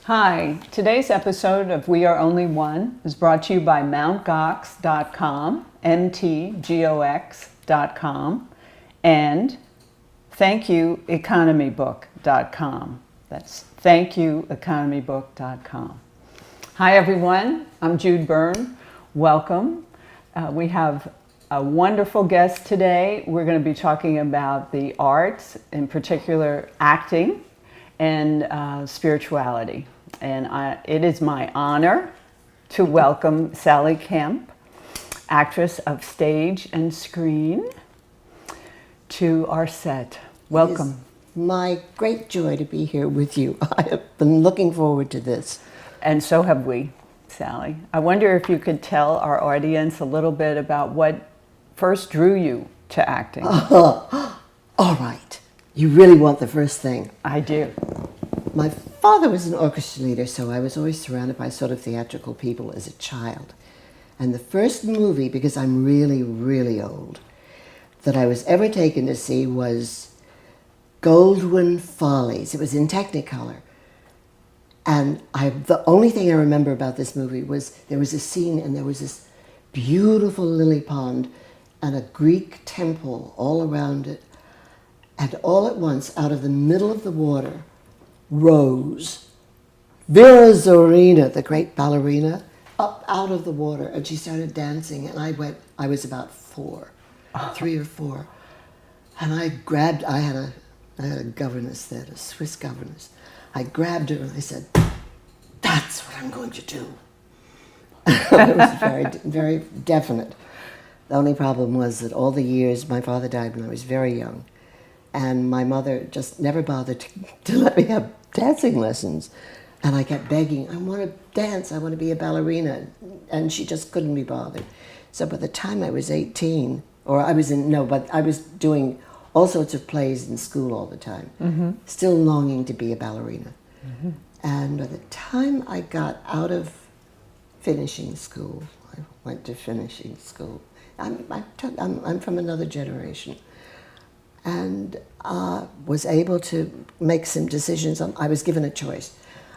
Hi, today's episode of We Are Only One is brought to you by mountgox.com, mtgox.com, and thankyoueconomybook.com. That's thankyoueconomybook.com. Hi everyone, I'm Jude Byrne. Welcome. We have a wonderful guest today. We're going to be talking about the arts, in particular acting and spirituality. And it is my honor to welcome Sally Kemp, actress of stage and screen, to our set. Welcome. It is my great joy to be here with you. I have been looking forward to this. And so have we, Sally. I wonder if you could tell our audience a little bit about what first drew you to acting. All right. You really want the first thing. I do. My father was an orchestra leader, so I was always surrounded by sort of theatrical people as a child. And the first movie, because I'm really, really old, that I was ever taken to see was Goldwyn Follies. It was in Technicolor. And the only thing I remember about this movie was there was a scene and there was this beautiful lily pond and a Greek temple all around it. And all at once, out of the middle of the water, rose Vera Zorina, the great ballerina, up out of the water, and she started dancing, and I was about 3 or 4, and I had a governess then, a Swiss governess. I grabbed her and I said, "That's what I'm going to do." It was very, very definite. The only problem was that all the years, my father died when I was very young, and my mother just never bothered to let me have dancing lessons. And I kept begging, "I want to dance, I want to be a ballerina." And she just couldn't be bothered. So by the time I was 18, I was doing all sorts of plays in school all the time, still longing to be a ballerina. Mm-hmm. And by the time I got out of finishing school, I went to finishing school. I'm from another generation. And was able to make some decisions. I was given a choice.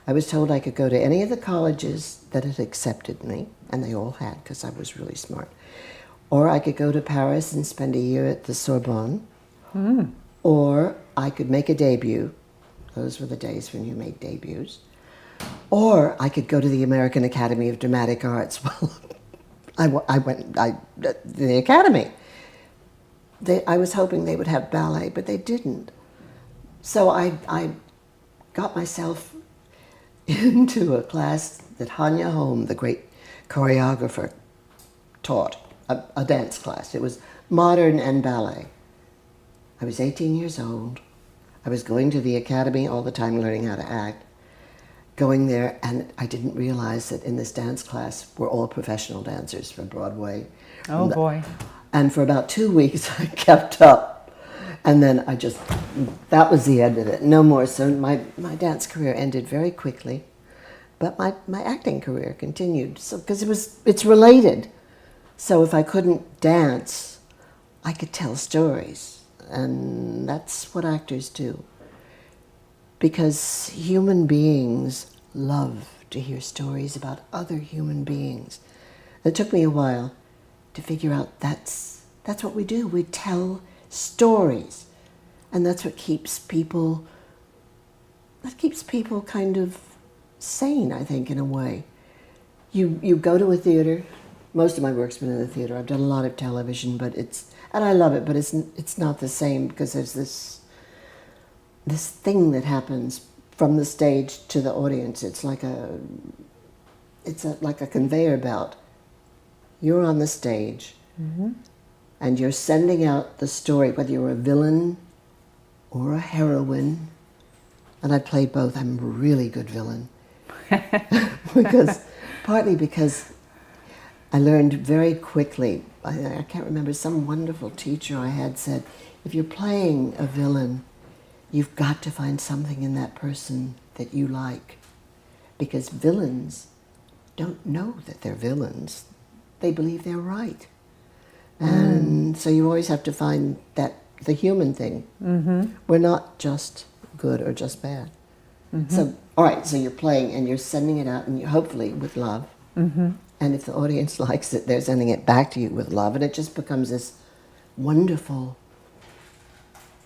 I was told I could go to any of the colleges that had accepted me, and they all had because I was really smart. Or I could go to Paris and spend a year at the Sorbonne. Mm. Or I could make a debut. Those were the days when you made debuts. Or I could go to the American Academy of Dramatic Arts. Well, I went to the Academy. I was hoping they would have ballet, but they didn't. So I got myself into a class that Hanya Holm, the great choreographer, taught, a dance class. It was modern and ballet. I was 18 years old. I was going to the academy all the time, learning how to act. Going there, and I didn't realize that in this dance class we're all professional dancers from Broadway. Oh boy. And for about 2 weeks, I kept up. And then that was the end of it. No more. So my dance career ended very quickly. But my acting career continued. So because it's related. So if I couldn't dance, I could tell stories. And that's what actors do. Because human beings love to hear stories about other human beings. It took me a while to figure out that's what we do. We tell stories, and that's what keeps people kind of sane, I think, in a way. You go to a theater. Most of my work's been in the theater. I've done a lot of television, and I love it, but it's not the same because there's this thing that happens from the stage to the audience. It's like a conveyor belt. You're on the stage, and you're sending out the story, whether you're a villain or a heroine. And I played both. I'm a really good villain. Partly because I learned very quickly. I can't remember, some wonderful teacher I had said, if you're playing a villain, you've got to find something in that person that you like. Because villains don't know that they're villains. They believe they're right. And so you always have to find the human thing. Mm-hmm. We're not just good or just bad. So, all right, so you're playing and you're sending it out, and you, hopefully with love. And if the audience likes it, they're sending it back to you with love, and it just becomes this wonderful,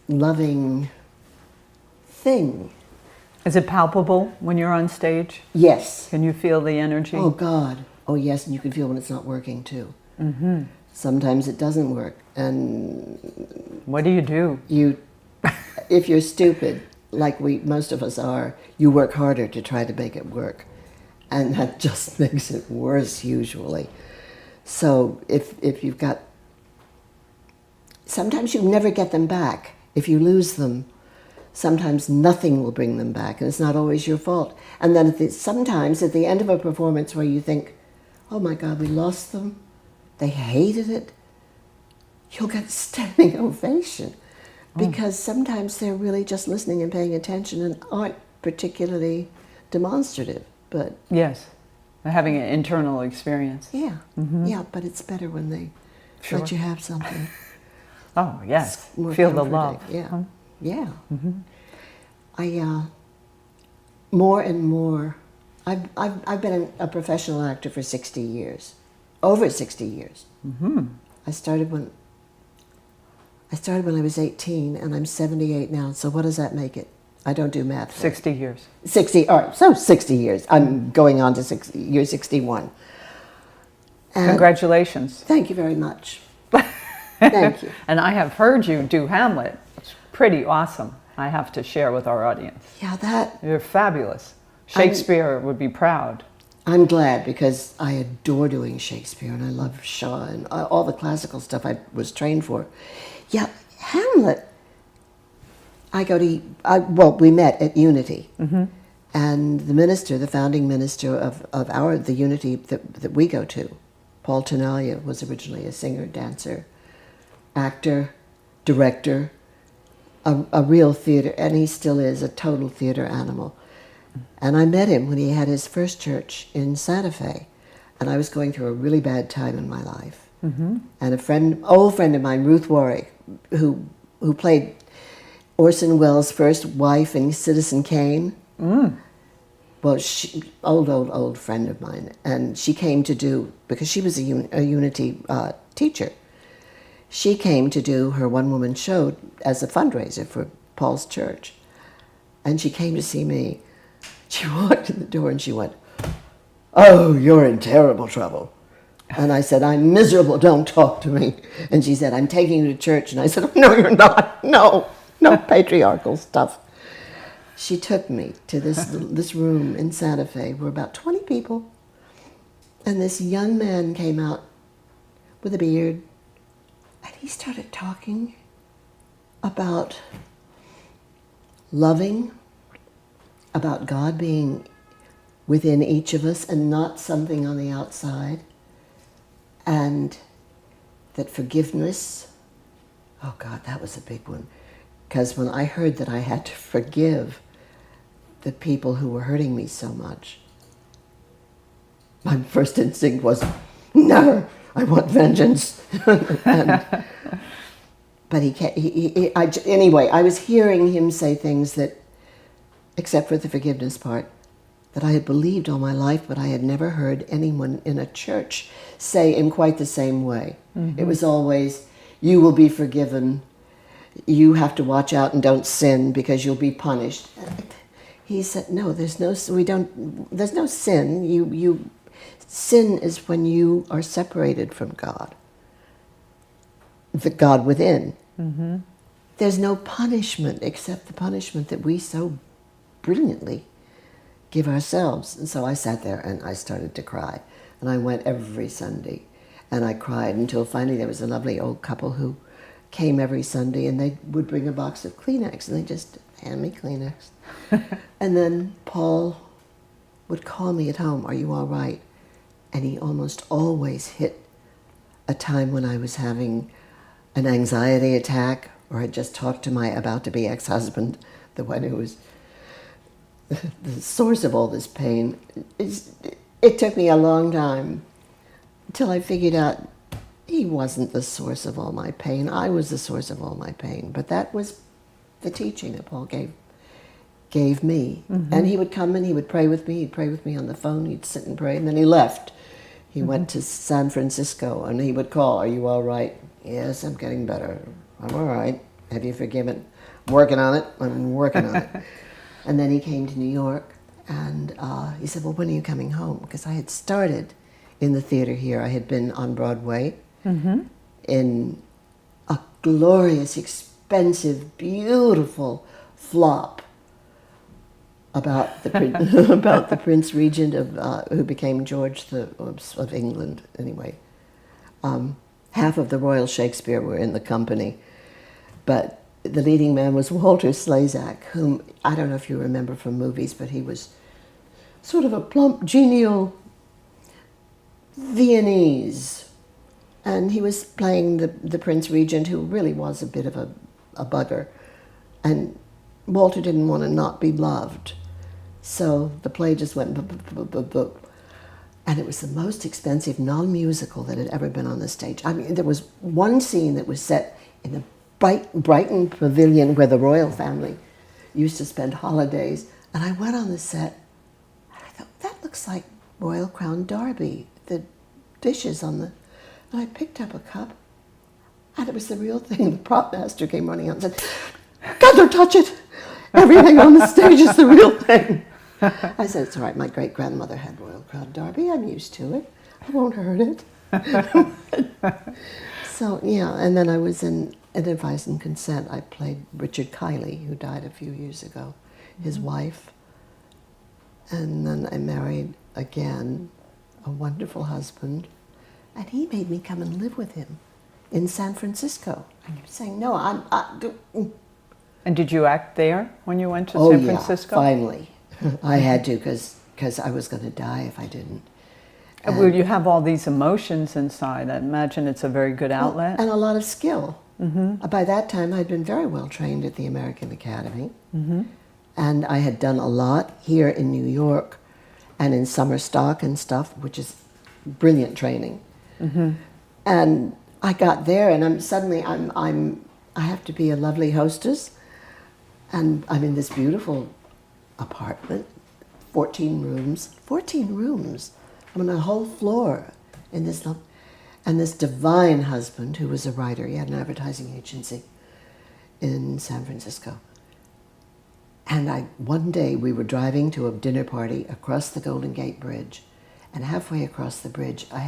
loving thing. Is it palpable when you're on stage? Yes. Can you feel the energy? Oh, God. Oh, yes, and you can feel when it's not working, too. Sometimes it doesn't work, and What do you do? you, if you're stupid, like most of us are, you work harder to try to make it work, and that just makes it worse usually. So if you've got, sometimes you never get them back. If you lose them, sometimes nothing will bring them back, and it's not always your fault. And then sometimes at the end of a performance where you think, oh my God, we lost them, they hated it, you'll get a standing ovation. Because sometimes they're really just listening and paying attention and aren't particularly demonstrative. But Yes, having an internal experience. yeah, yeah, but it's better when they let you have something. Oh, yes. It's more Feel the comforting. love. Yeah, yeah. I more and more. I've been a professional actor for 60 years, over 60 years. I started when I was 18, and I'm 78 now. So what does that make it? I don't do math. 60 years. 60. All right, so 60 years. I'm going on to year 61. And Congratulations. thank you very much. Thank you. And I have heard you do Hamlet. It's pretty awesome. I have to share with our audience. Yeah, that. You're fabulous. Shakespeare would be proud. I'm glad, because I adore doing Shakespeare, and I love Shaw and all the classical stuff I was trained for. Yeah, Hamlet. We met at Unity, and the minister, the founding minister of the Unity that we go to, Paul Tenalia, was originally a singer, dancer, actor, director, a real theater, and he still is a total theater animal. And I met him when he had his first church in Santa Fe, and I was going through a really bad time in my life. And old friend of mine, Ruth Warwick, who played Orson Welles' first wife in Citizen Kane. Well, old friend of mine, and she came to do, because she was a Unity teacher, she came to do her one-woman show as a fundraiser for Paul's church. And she came to see me. She walked in the door and she went, "Oh, you're in terrible trouble." And I said, "I'm miserable, don't talk to me." And she said, "I'm taking you to church." And I said, "No, you're not. No patriarchal stuff." She took me to this room in Santa Fe. We're about 20 people. And this young man came out with a beard, and he started talking about loving, about God being within each of us and not something on the outside, and that forgiveness, oh God, that was a big one. Because when I heard that I had to forgive the people who were hurting me so much, my first instinct was, never, I want vengeance. But anyway, I was hearing him say things that, except for the forgiveness part, that I had believed all my life, but I had never heard anyone in a church say in quite the same way. It was always, you will be forgiven, you have to watch out and don't sin because you'll be punished. He said, no, there's no sin. Sin is when you are separated from God, the God within. There's no punishment except the punishment that we so brilliantly give ourselves. And so I sat there and I started to cry. And I went every Sunday. And I cried until finally there was a lovely old couple who came every Sunday, and they would bring a box of Kleenex, and they just hand me Kleenex. And then Paul would call me at home, "Are you all right?" And he almost always hit a time when I was having an anxiety attack, or had just talked to my about-to-be ex-husband, the one who was the source of all this pain. It took me a long time until I figured out he wasn't the source of all my pain. I was the source of all my pain. But that was the teaching that Paul gave me. And he would come and he would pray with me. He'd pray with me on the phone. He'd sit and pray, and then he left. He went to San Francisco, and he would call, "Are you all right?" "Yes, I'm getting better. I'm all right. Have you forgiven?" "I'm working on it. I'm working on it." And then he came to New York, and he said, "Well, when are you coming home?" Because I had started in the theater here. I had been on Broadway in a glorious, expensive, beautiful flop about the about the Prince Regent of who became George of England. Anyway, half of the Royal Shakespeare were in the company, but the leading man was Walter Slezak, whom I don't know if you remember from movies, but he was sort of a plump, genial Viennese, and he was playing the Prince Regent, who really was a bit of a bugger, and Walter didn't want to not be loved. So the play just went boop, and it was the most expensive non-musical that had ever been on the stage. I mean, there was one scene that was set in the Brighton Pavilion where the royal family used to spend holidays, and I went on the set, and I thought, that looks like Royal Crown Derby, the dishes on the... And I picked up a cup, and it was the real thing. The prop master came running out and said, "God, don't touch it! Everything on the stage is the real thing." I said, "It's all right, my great-grandmother had Royal Crown Derby. I'm used to it. I won't hurt it." So, yeah, and then I was in Advice and Consent. I played Richard Kiley, who died a few years ago, his wife. And then I married again a wonderful husband, and he made me come and live with him in San Francisco. I kept saying, "No, And did you act there when you went to Oh, San yeah, Francisco? finally. I had to, because I was going to die if I didn't. Well, you have all these emotions inside. I imagine it's a very good outlet. And a lot of skill. By that time, I'd been very well trained at the American Academy. And I had done a lot here in New York and in summer stock and stuff, which is brilliant training. And I got there, and I have to be a lovely hostess, and I'm in this beautiful apartment, 14 rooms. 14 rooms. I'm on a whole floor in this, and this divine husband who was a writer. He had an advertising agency in San Francisco. And one day we were driving to a dinner party across the Golden Gate Bridge, and halfway across the bridge I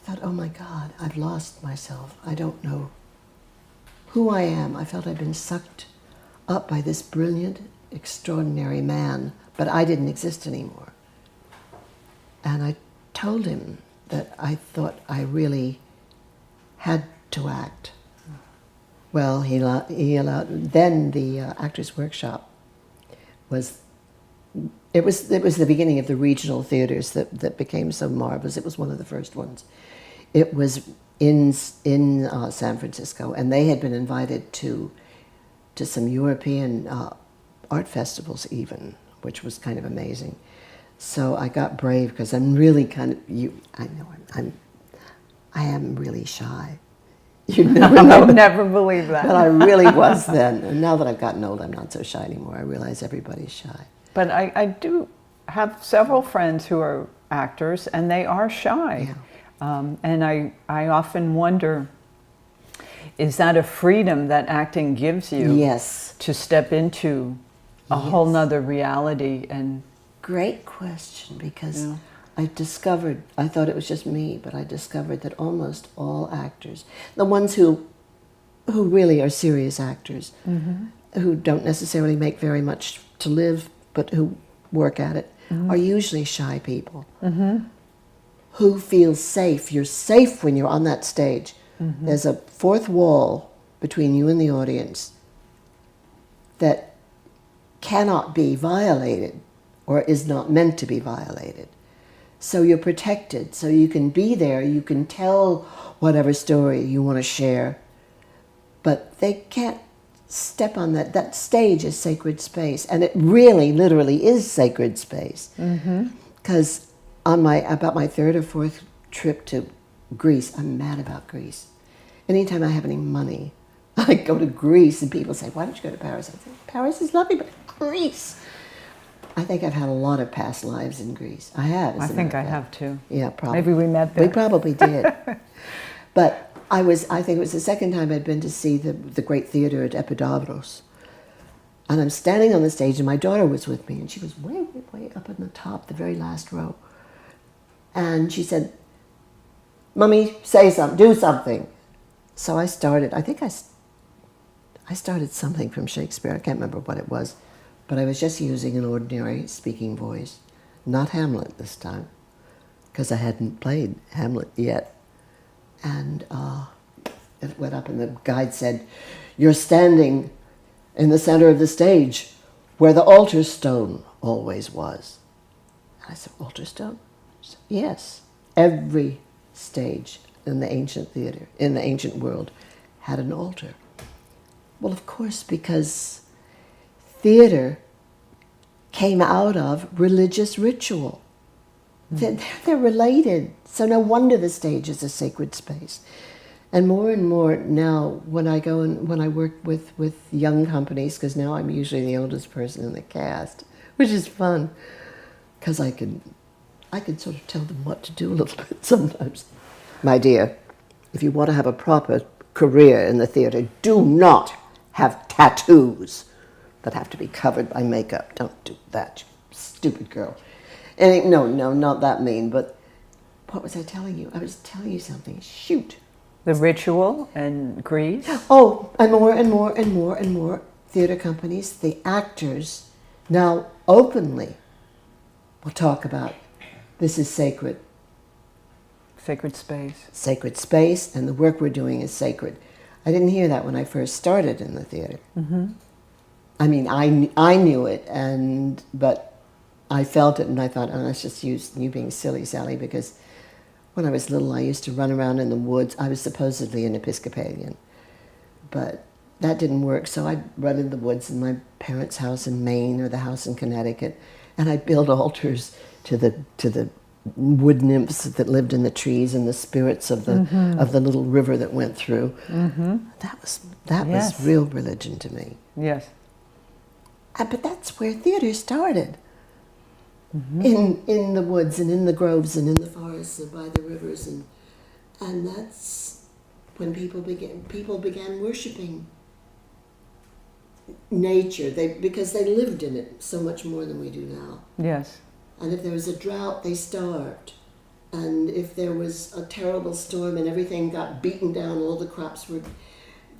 thought, "Oh my God, I've lost myself. I don't know who I am." I felt I'd been sucked up by this brilliant, extraordinary man, but I didn't exist anymore. And I told him that I thought I really had to act. Well, he allowed. Then the Actors Workshop was the beginning of the regional theaters that became so marvelous. It was one of the first ones. It was in San Francisco, and they had been invited to some European art festivals even, which was kind of amazing. So I got brave, because I'm really kind of I am really shy. You never know. I would never believe that. But I really was then. And now that I've gotten old, I'm not so shy anymore. I realize everybody's shy. But I do have several friends who are actors, and they are shy. Yeah. And I often wonder, is that a freedom that acting gives you? Yes. To step into a whole nother reality? And great question, because I thought it was just me, but I discovered that almost all actors, the ones who really are serious actors, who don't necessarily make very much to live, but who work at it, are usually shy people who feel safe. You're safe when you're on that stage. There's a fourth wall between you and the audience that cannot be violated, or is not meant to be violated. So you're protected, so you can be there, you can tell whatever story you want to share, but they can't step on that. That stage is sacred space, and it really, literally is sacred space. Because about my third or fourth trip to Greece, I'm mad about Greece. Anytime I have any money, I go to Greece, and people say, "Why don't you go to Paris?" I say, "Paris is lovely, but Greece. I think I've had a lot of past lives in Greece. I have. I think I have too. Yeah, probably. Maybe we met there. We probably did. But I think it was the second time I'd been to see the great theater at Epidavros. And I'm standing on the stage, and my daughter was with me, and she was way, way, way up in the top, the very last row. And she said, "Mummy, say something, do something." So I started. I think I started something from Shakespeare. I can't remember what it was. But I was just using an ordinary speaking voice, not Hamlet this time, because I hadn't played Hamlet yet. And it went up, and the guide said, "You're standing in the center of the stage where the altar stone always was." And I said, "Altar stone?" She said, "Yes. Every stage in the ancient theater, in the ancient world, had an altar." Well, of course, because theater came out of religious ritual. They're related. So no wonder the stage is a sacred space. And more now, when I go and when I work with young companies, because now I'm usually the oldest person in the cast, which is fun, because I can sort of tell them what to do a little bit sometimes. My dear, if you want to have a proper career in the theater, do not have tattoos that have to be covered by makeup. Don't do that, you stupid girl. And no, not that mean, but what was I telling you? I was telling you something. Shoot. The Ritual and Greece. Oh, and more theater companies, the actors now openly will talk about this is sacred. Sacred space. Sacred space, and the work we're doing is sacred. I didn't hear that when I first started in the theater. Mm-hmm. I mean, I knew it, but I felt it, and I thought, oh, let's just use you being silly, Sally, because when I was little, I used to run around in the woods. I was supposedly an Episcopalian, but that didn't work, so I'd run in the woods in my parents' house in Maine or the house in Connecticut, and I'd build altars to the wood nymphs that lived in the trees and the spirits of the little river that went through. Mm-hmm. That was real religion to me. Yes. But that's where theater started. Mm-hmm. In the woods and in the groves and in the forests and by the rivers, and that's when people began worshiping nature. Because they lived in it so much more than we do now. Yes. And if there was a drought, they starved. And if there was a terrible storm and everything got beaten down, all the crops were...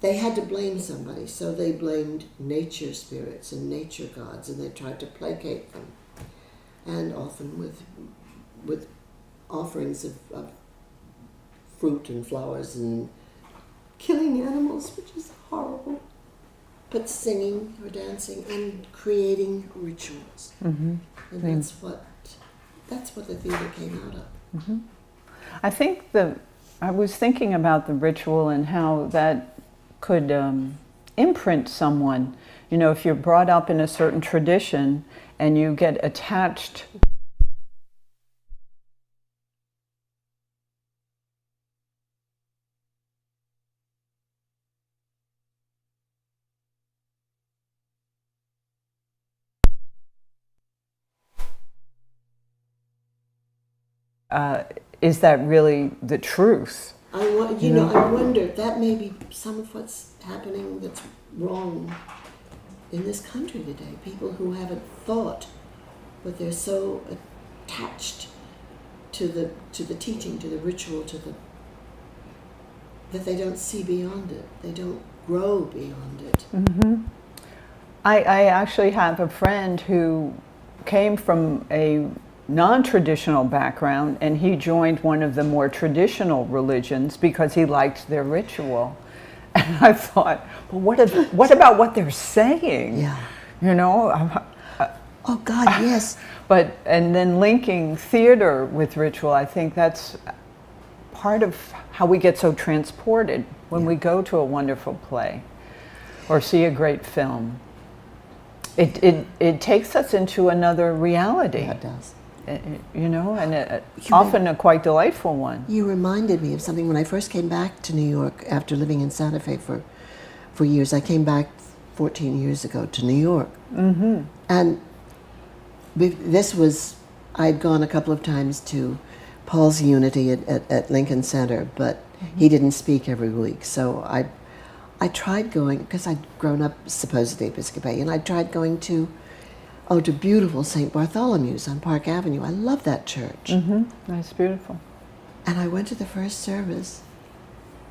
They had to blame somebody, so they blamed nature spirits and nature gods, and they tried to placate them. And often with offerings of fruit and flowers and killing animals, which is horrible. But singing or dancing and creating rituals. Mm-hmm. And that's what the theater came out of. Mm-hmm. I think I was thinking about the ritual and how that could imprint someone. You know, if you're brought up in a certain tradition and you get attached is that really the truth? I wonder, that may be some of what's happening that's wrong in this country today. People who haven't thought, but they're so attached to the teaching, to the ritual, that they don't see beyond it. They don't grow beyond it. Mm-hmm. I actually have a friend who came from a non-traditional background, and he joined one of the more traditional religions because he liked their ritual. And I thought, well, what about what they're saying? Yeah. You know? Oh God, yes. And then linking theater with ritual, I think that's part of how we get so transported when we go to a wonderful play or see a great film. It takes us into another reality. Yeah, it does. You know, and often a quite delightful one. You reminded me of something when I first came back to New York after living in Santa Fe for years. I came back 14 years ago to New York. Mm-hmm. And this was, I'd gone a couple of times to Paul's Unity at Lincoln Center, but he didn't speak every week. So I tried going, because I'd grown up supposedly Episcopalian, I tried going to beautiful St. Bartholomew's on Park Avenue. I love that church. Mm-hmm. That's beautiful. And I went to the first service,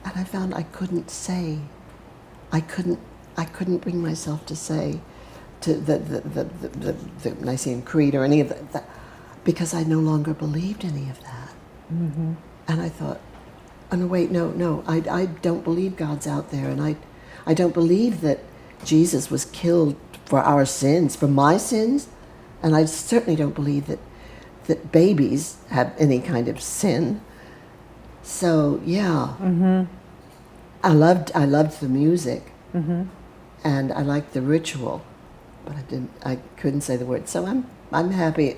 and I found I couldn't say, I couldn't bring myself to say to the Nicene Creed or any of that, because I no longer believed any of that. Mm-hmm. And I thought, oh no, wait, no, I don't believe God's out there, and I don't believe that Jesus was killed for our sins, for my sins, and I certainly don't believe that babies have any kind of sin. So yeah, Mm-hmm. I loved the music, Mm-hmm. and I liked the ritual, but I couldn't say the words. So I'm happy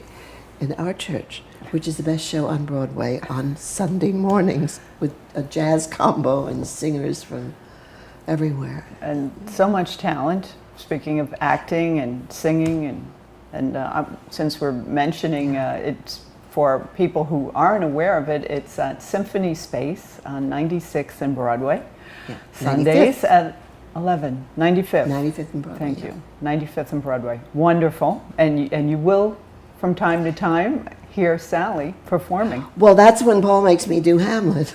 in our church, which is the best show on Broadway on Sunday mornings, with a jazz combo and singers from everywhere. And so much talent. Speaking of acting and singing, and since we're mentioning it's for people who aren't aware of it, it's at Symphony Space on 96th and Broadway. Yeah. Sundays 95th. at 11, 95th. 95th and Broadway. Thank yeah. you. 95th and Broadway. Wonderful. And you will, from time to time, hear Sally performing. Well, that's when Paul makes me do Hamlet.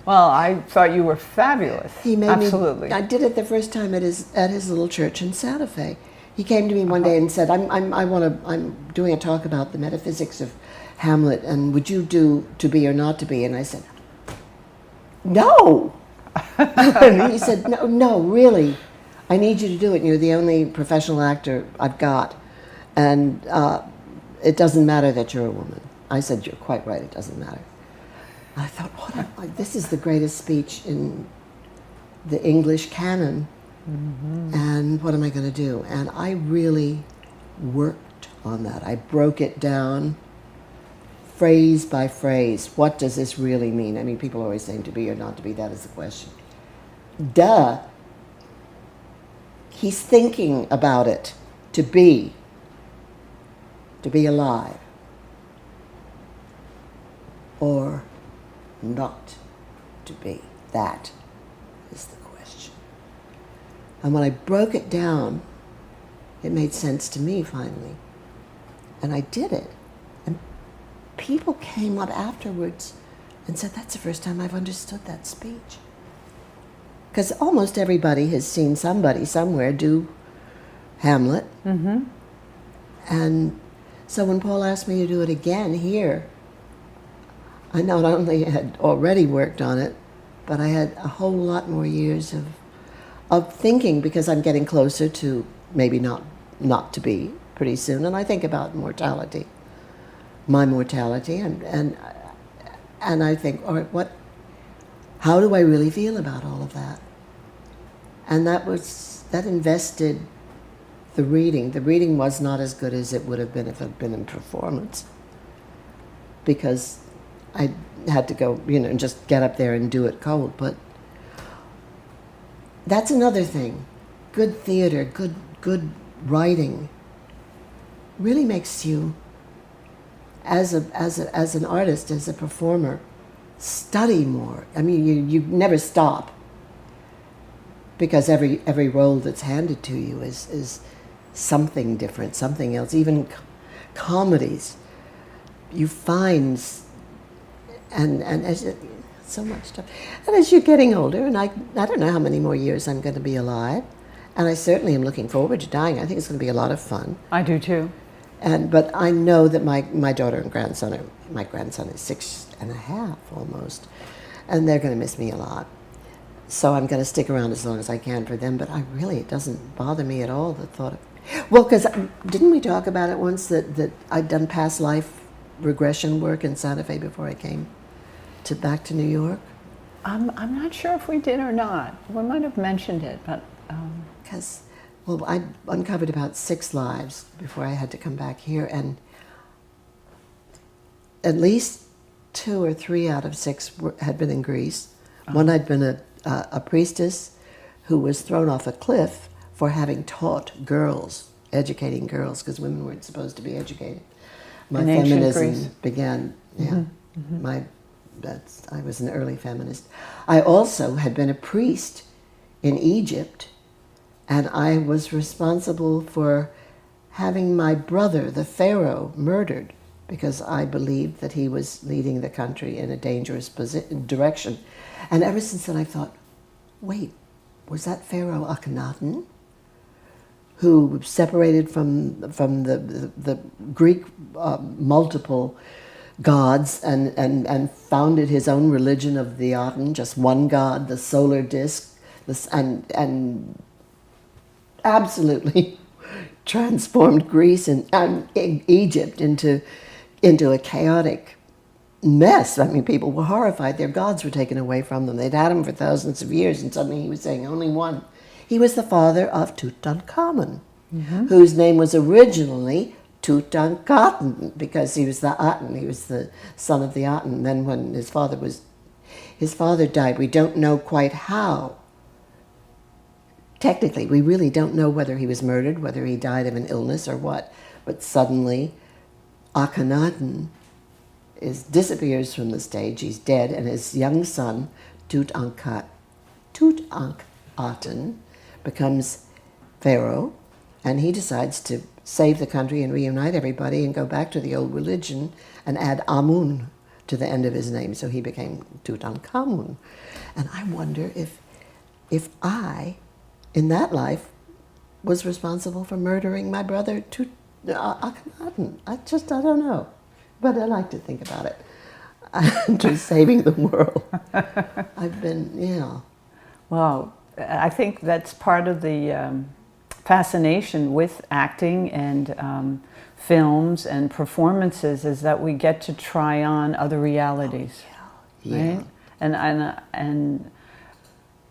Well, I thought you were fabulous. He made Absolutely. me. I did it the first time at his little church in Santa Fe. He came to me one day and said, I'm doing a talk about the metaphysics of Hamlet, and would you do To Be or Not to Be? And I said, no. And he said, no, really, I need you to do it. You're the only professional actor I've got, and it doesn't matter that you're a woman. I said, you're quite right, it doesn't matter. I thought, this is the greatest speech in the English canon, and what am I going to do? And I really worked on that. I broke it down phrase by phrase. What does this really mean? I mean, people are always saying to be or not to be, that is the question. Duh. He's thinking about it. To be alive, or not to be. That is the question. And when I broke it down, it made sense to me finally. And I did it. And people came up afterwards and said, that's the first time I've understood that speech. Because almost everybody has seen somebody somewhere do Hamlet. Mm-hmm. And so when Paul asked me to do it again here, I not only had already worked on it, but I had a whole lot more years of thinking, because I'm getting closer to maybe not to be pretty soon, and I think about mortality, my mortality, and I think, all right, how do I really feel about all of that? And that invested the reading. The reading was not as good as it would have been if it had been in performance, because I had to go, and just get up there and do it cold. But that's another thing. Good theater, good writing really makes you, as an artist, as a performer, study more. I mean, you never stop, because every role that's handed to you is something different, something else. Even comedies, you find, and as so much stuff. And as you're getting older, and I don't know how many more years I'm going to be alive, and I certainly am looking forward to dying. I think it's going to be a lot of fun. I do too. But I know that my daughter and grandson, my grandson is 6.5 almost, and they're going to miss me a lot. So I'm going to stick around as long as I can for them. But it doesn't bother me at all, the thought of, well, because didn't we talk about it once that I'd done past life regression work in Santa Fe before I came back to New York? I'm not sure if we did or not. We might have mentioned it, but because I uncovered about 6 lives before I had to come back here, and at least 2 or 3 out of 6 had been in Greece. One, I'd been a priestess who was thrown off a cliff for having taught girls, educating girls, because women weren't supposed to be educated. My In ancient feminism Greece. began, I was an early feminist. I also had been a priest in Egypt, and I was responsible for having my brother, the Pharaoh, murdered because I believed that he was leading the country in a dangerous direction. And ever since then I thought, wait, was that Pharaoh Akhenaten, who separated from the Greek multiple gods and founded his own religion of the Aten, just one god, the solar disk, and absolutely transformed Greece and Egypt into a chaotic mess. I mean, people were horrified. Their gods were taken away from them. They'd had him for thousands of years, and suddenly he was saying only one. He was the father of Tutankhamun, whose name was originally Tutankhaten because he was the Aten. He was the son of the Aten. And then when his father died, we don't know quite how. Technically, we really don't know whether he was murdered, whether he died of an illness or what. But suddenly, Akhenaten disappears from the stage. He's dead, and his young son, Tutankhaten, becomes Pharaoh, and he decides to save the country and reunite everybody and go back to the old religion and add Amun to the end of his name. So he became Tutankhamun. And I wonder if I, in that life, was responsible for murdering my brother Akhenaten. I don't know. But I like to think about it. To saving the world. I've been, Well, I think that's part of the fascination with acting and films and performances is that we get to try on other realities, right? And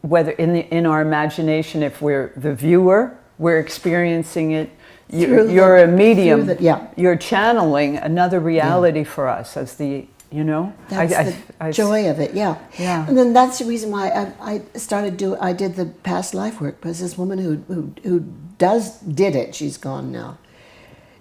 whether in our imagination, if we're the viewer, we're experiencing it. You're a medium. You're channeling another reality for us as the. That's the joy of it, yeah. And then that's the reason why I did the past life work, because this woman who did it, she's gone now.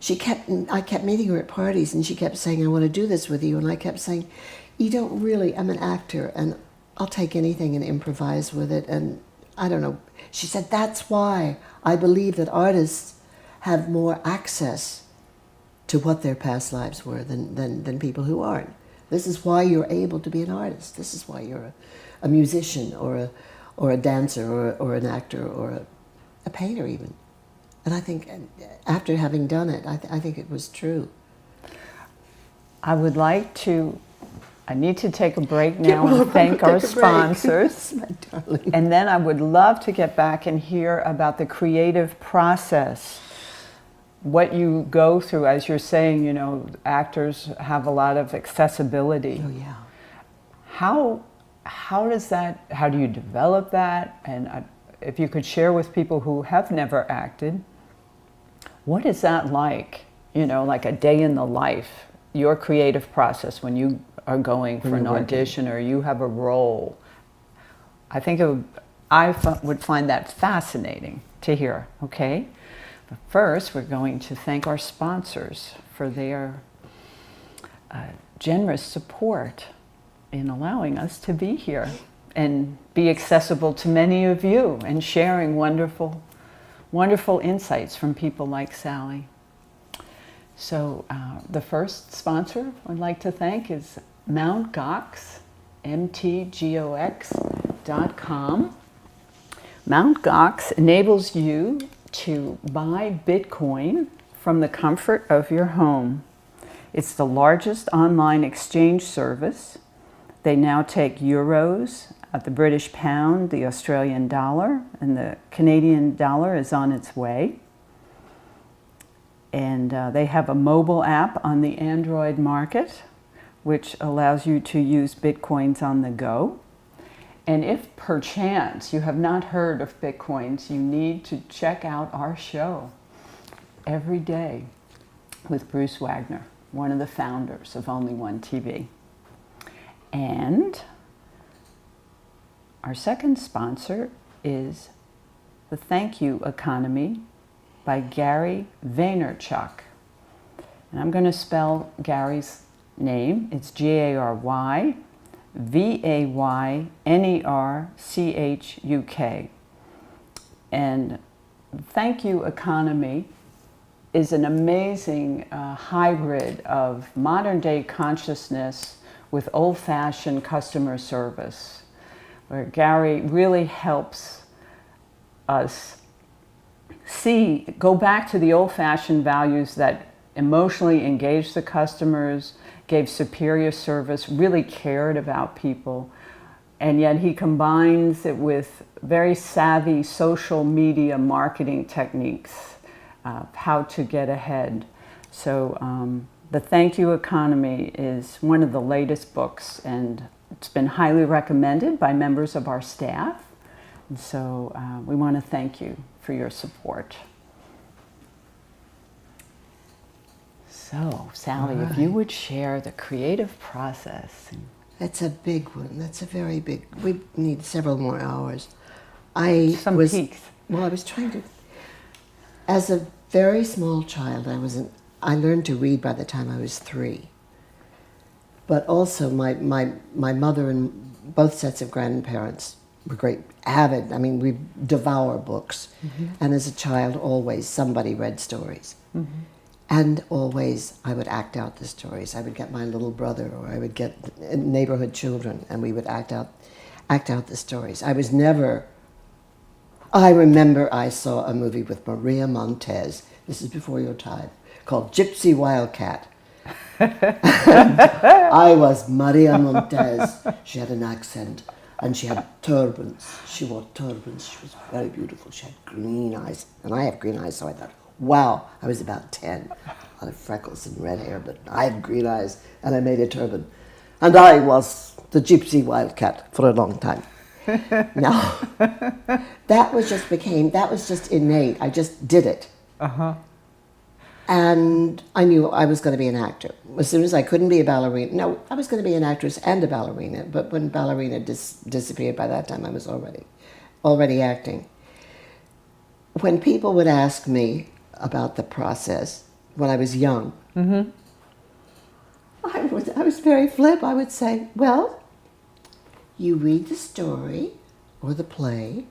I kept meeting her at parties, and she kept saying, I want to do this with you, and I kept saying, you don't really, I'm an actor, and I'll take anything and improvise with it, and I don't know. She said, that's why I believe that artists have more access to what their past lives were than people who aren't. This is why you're able to be an artist. This is why you're a musician or a dancer or an actor or a painter even. And I think after having done it, I think it was true. I need to take a break now and thank our sponsors. My darling. And then I would love to get back and hear about the creative process. What you go through, as you're saying, actors have a lot of accessibility. Oh yeah. How do you develop that? And if you could share with people who have never acted, what is that like? Like a day in the life, your creative process when you are going for an audition or you have a role. I think I would find that fascinating to hear, okay? But first, we're going to thank our sponsors for their generous support in allowing us to be here and be accessible to many of you and sharing wonderful, wonderful insights from people like Sally. So the first sponsor I'd like to thank is Mt. Gox, mtgox.com. Mt. Gox enables you to buy Bitcoin from the comfort of your home. It's the largest online exchange service. They now take euros, the British pound, the Australian dollar, and the Canadian dollar is on its way. And they have a mobile app on the Android market, which allows you to use Bitcoins on the go. And if perchance you have not heard of Bitcoins, you need to check out our show every day with Bruce Wagner, one of the founders of Only One TV. And our second sponsor is The Thank You Economy by Gary Vaynerchuk. And I'm going to spell Gary's name. It's Gary-Vaynerchuk. And Thank You Economy is an amazing hybrid of modern day consciousness with old-fashioned customer service, where Gary really helps us go back to the old-fashioned values that emotionally engaged the customers, gave superior service, really cared about people. And yet he combines it with very savvy social media marketing techniques, how to get ahead. So The Thank You Economy is one of the latest books, and it's been highly recommended by members of our staff. And so we want to thank you for your support. So, Sally, if you would share the creative process. That's a big one. That's a very big. We need several more hours. Some peaks. Well, I was trying to. As a very small child, I learned to read by the time I was 3. But also, my mother and both sets of grandparents were great avid. I mean, we devour books, and as a child, always somebody read stories. And always I would act out the stories. I would get my little brother, or I would get neighborhood children, and we would act out the stories. I remember I saw a movie with Maria Montez, this is before your time, called Gypsy Wildcat. I was Maria Montez. She had an accent, and she had turbans. She wore turbans. She was very beautiful. She had green eyes, and I have green eyes, so I thought, wow, I was about 10. A lot of freckles and red hair, but I had green eyes, and I made a turban. And I was the Gypsy Wildcat for a long time. Now, that was just innate. I just did it. And I knew I was going to be an actor. As soon as I couldn't be a ballerina, no, I was going to be an actress and a ballerina, but when ballerina disappeared, by that time I was already acting. When people would ask me about the process when I was young, I was very flip. I would say, well, you read the story or the play,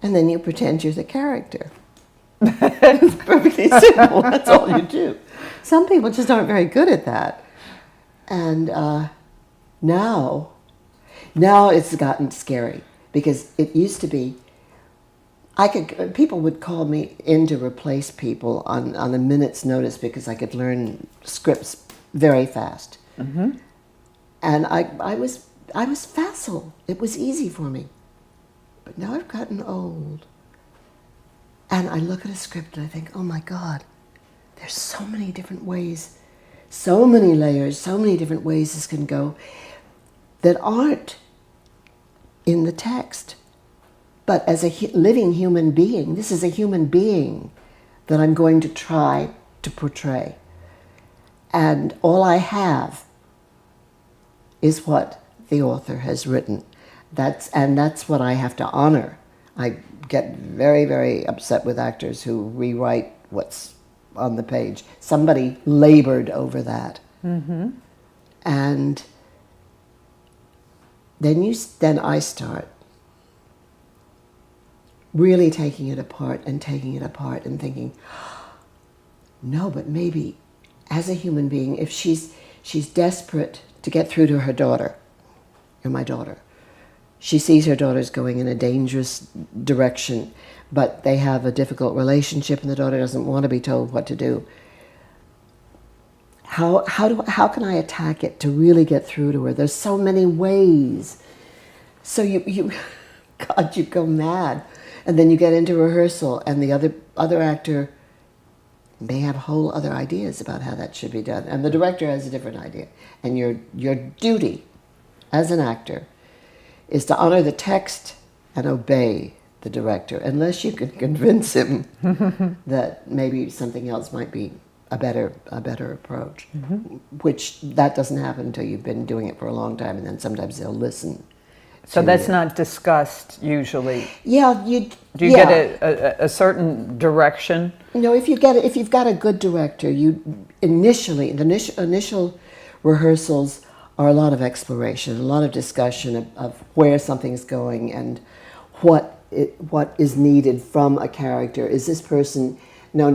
and then you pretend you're the character. It's perfectly simple. That's all you do. Some people just aren't very good at that. And now it's gotten scary, because it used to be, people would call me in to replace people on a minute's notice because I could learn scripts very fast. And I was facile. It was easy for me. But now I've gotten old. And I look at a script and I think, oh my God, there's so many different ways, so many layers, so many different ways this can go that aren't in the text. But as a living human being, this is a human being that I'm going to try to portray. And all I have is what the author has written. That's what I have to honor. I get very, very upset with actors who rewrite what's on the page. Somebody labored over that. And then I start really taking it apart and thinking, no, but maybe as a human being, if she's desperate to get through to her daughter, or my daughter, she sees her daughters going in a dangerous direction, but they have a difficult relationship and the daughter doesn't want to be told what to do. How can I attack it to really get through to her? There's so many ways. So you God, you go mad. And then you get into rehearsal and the other actor may have whole other ideas about how that should be done. And the director has a different idea. And your duty as an actor is to honor the text and obey the director, unless you can convince him that maybe something else might be a better approach, which that doesn't happen until you've been doing it for a long time, and then sometimes they'll listen So that's not discussed usually. Yeah, Do you get a certain direction? If you've got a good director, the initial rehearsals are a lot of exploration, a lot of discussion of where something's going and what is needed from a character. Is this person? No,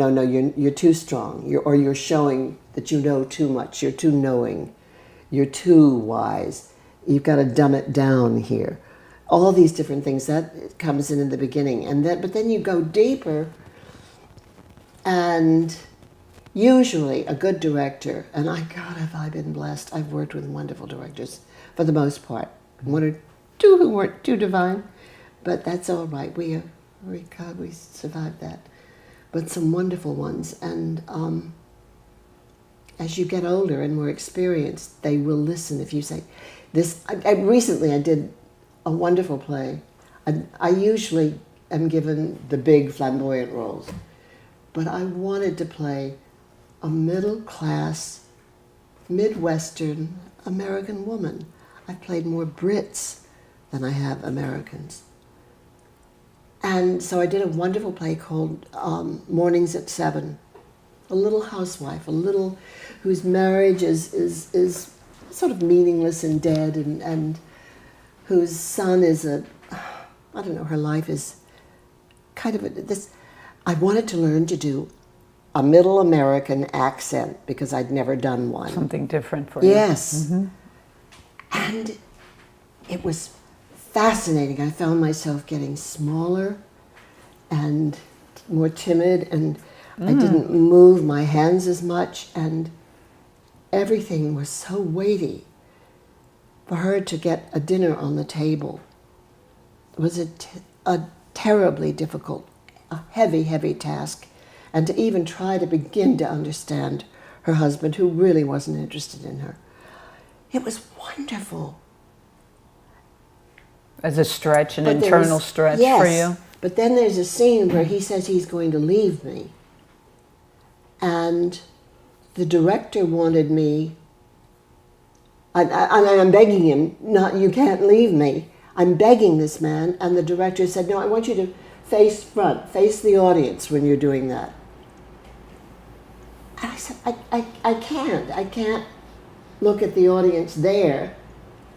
you're too strong. You're showing that you know too much. You're too knowing. You're too wise. You've got to dumb it down here. All these different things that comes in the beginning, but then you go deeper. And usually a good director, and God, have I been blessed. I've worked with wonderful directors for the most part. One or two who weren't too divine, but that's all right. We survived that. But some wonderful ones. And as you get older and more experienced, they will listen if you say, this. Recently I did a wonderful play. I usually am given the big flamboyant roles. But I wanted to play a middle-class, Midwestern American woman. I've played more Brits than I have Americans. And so I did a wonderful play called Mornings at 7. A little housewife, whose marriage is sort of meaningless and dead, and whose son is her life is kind of this. I wanted to learn to do a middle American accent because I'd never done one. Something different for you. Yes. Mm-hmm. And it was fascinating. I found myself getting smaller and more timid, and I didn't move my hands as much, and everything was so weighty. For her to get a dinner on the table was a terribly difficult, a heavy, heavy task, and to even try to begin to understand her husband, who really wasn't interested in her. It was wonderful. As a stretch, an internal stretch for you? But then there's a scene where he says he's going to leave me. And the director wanted me, and I'm begging him, "No, you can't leave me." I'm begging this man, and the director said, "No, I want you to face front, face the audience when you're doing that." And I said, I can't look at the audience there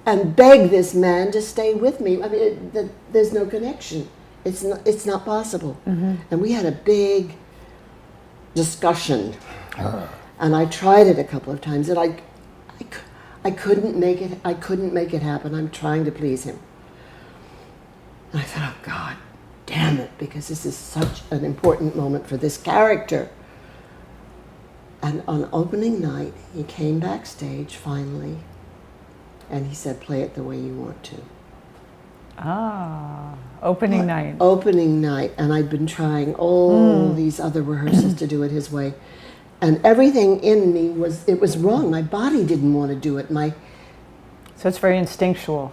and beg this man to stay with me. I mean, there's no connection. It's not possible. Mm-hmm. And we had a big discussion, and I tried it a couple of times, and I couldn't make it. I couldn't make it happen. I'm trying to please him, and I thought, oh God, damn it, because this is such an important moment for this character. And on opening night, he came backstage finally, and he said, "Play it the way you want to." Opening night. Opening night, and I'd been trying all these other rehearsals to do it his way, and everything in me was wrong. My body didn't want to do it. So it's very instinctual.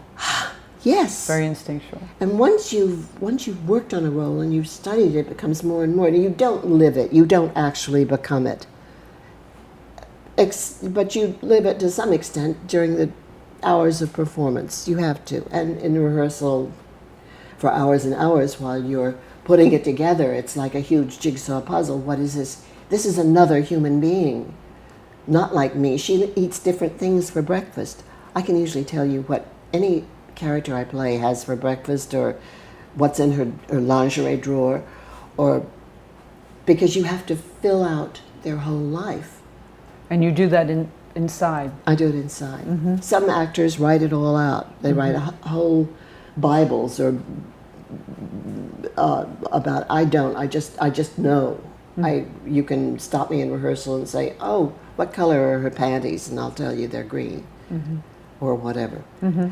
Yes. Very instinctual. And once you've worked on a role and you've studied it, it becomes more and more. You don't live it. You don't actually become it. But you live it to some extent during the hours of performance. You have to. And in rehearsal for hours and hours while you're putting it together, it's like a huge jigsaw puzzle. What is this? This is another human being. Not like me. She eats different things for breakfast. I can usually tell you what any character I play has for breakfast, or what's in her lingerie drawer, or because you have to fill out their whole life. And you do that inside? I do it inside. Mm-hmm. Some actors write it all out. They write whole Bibles or about. I don't. I just know. Mm-hmm. You can stop me in rehearsal and say, "Oh, what color are her panties?" And I'll tell you they're green, or whatever. Mm-hmm.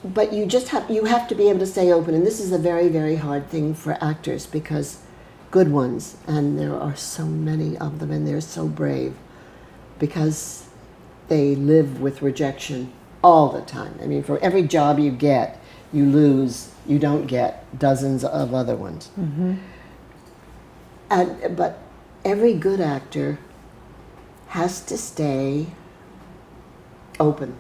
But you have to be able to stay open, and this is a very, very hard thing for actors, because good ones, and there are so many of them, and they're so brave, because they live with rejection all the time. I mean, for every job you get, you don't get dozens of other ones. Mm-hmm. But every good actor has to stay open.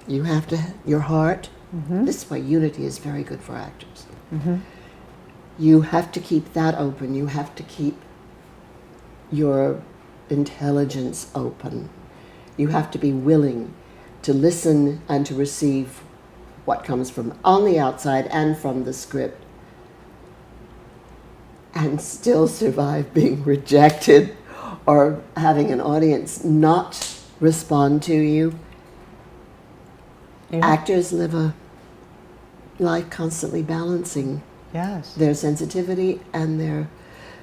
You have to, your heart, this is why unity is very good for actors. You have to keep that open. You have to keep your intelligence open. You have to be willing to listen and to receive what comes from on the outside and from the script, and still survive being rejected or having an audience not respond to you. Actors live a life constantly balancing their sensitivity and their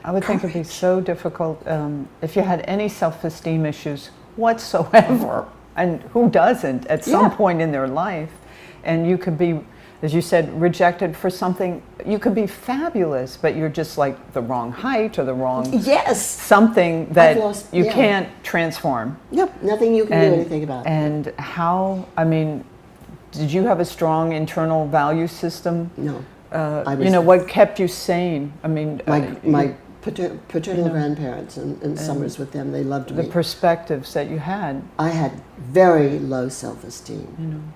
I would think it'd be so difficult if you had any self-esteem issues whatsoever, and who doesn't at some point in their life, and you could be, as you said, rejected for something. You could be fabulous, but you're just like the wrong height or the wrong something that you can't transform. Yep, nothing you can do anything about. And how, I mean, did you have a strong internal value system? No. You know, what kept you sane? I mean, my paternal grandparents and summers with them, they loved me. The perspectives that you had. I had very low self-esteem.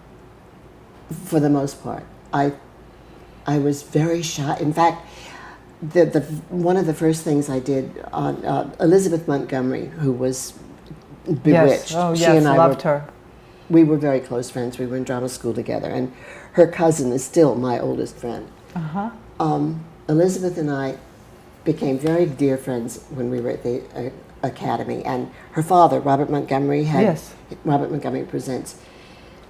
For the most part. I was very shy. In fact, one of the first things I did on Elizabeth Montgomery, who was Bewitched. Yes. Oh, she yes, and I loved her. We were very close friends. We were in drama school together, and her cousin is still my oldest friend. Elizabeth and I became very dear friends when we were at the academy, and her father, Robert Montgomery, had Robert Montgomery Presents.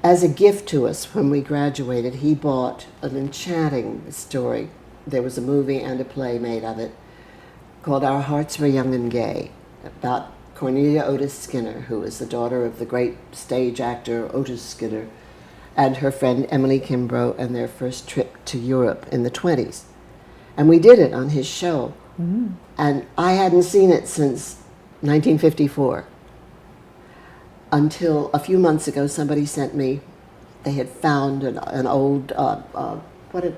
As a gift to us when we graduated, he bought an enchanting story. There was a movie and a play made of it called Our Hearts Were Young and Gay, about Cornelia Otis Skinner, who was the daughter of the great stage actor Otis Skinner, and her friend Emily Kimbrough, and their first trip to Europe in the 20s. And we did it on his show. And I hadn't seen it since 1954. Until a few months ago, somebody sent me, they had found an old, what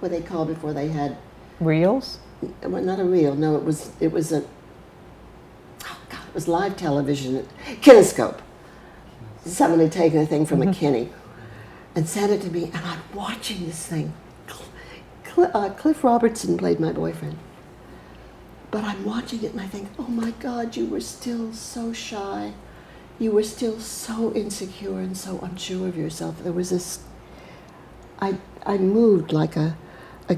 were they called before they had? Reels? Well, not a reel, no, it was a, oh God, it was live television, kinescope. Someone had taken a thing from a kine and sent it to me, and I'm watching this thing. Cliff Robertson played my boyfriend. But I'm watching it and I think, oh my God, you were still so shy. You were still so insecure and so unsure of yourself. There was this, I moved like a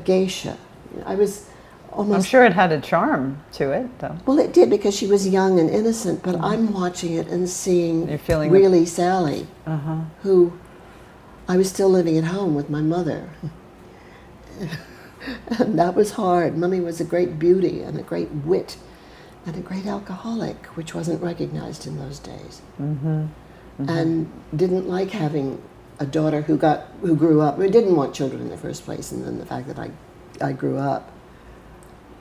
geisha. I was almost... I'm sure it had a charm to it, though. Well, it did, because she was young and innocent, but I'm watching it and seeing really Sally, who I was still living at home with my mother. And that was hard. Mummy was a great beauty and a great wit and a great alcoholic, which wasn't recognized in those days. And didn't like having a daughter who grew up. We didn't want children in the first place, and then the fact that I grew up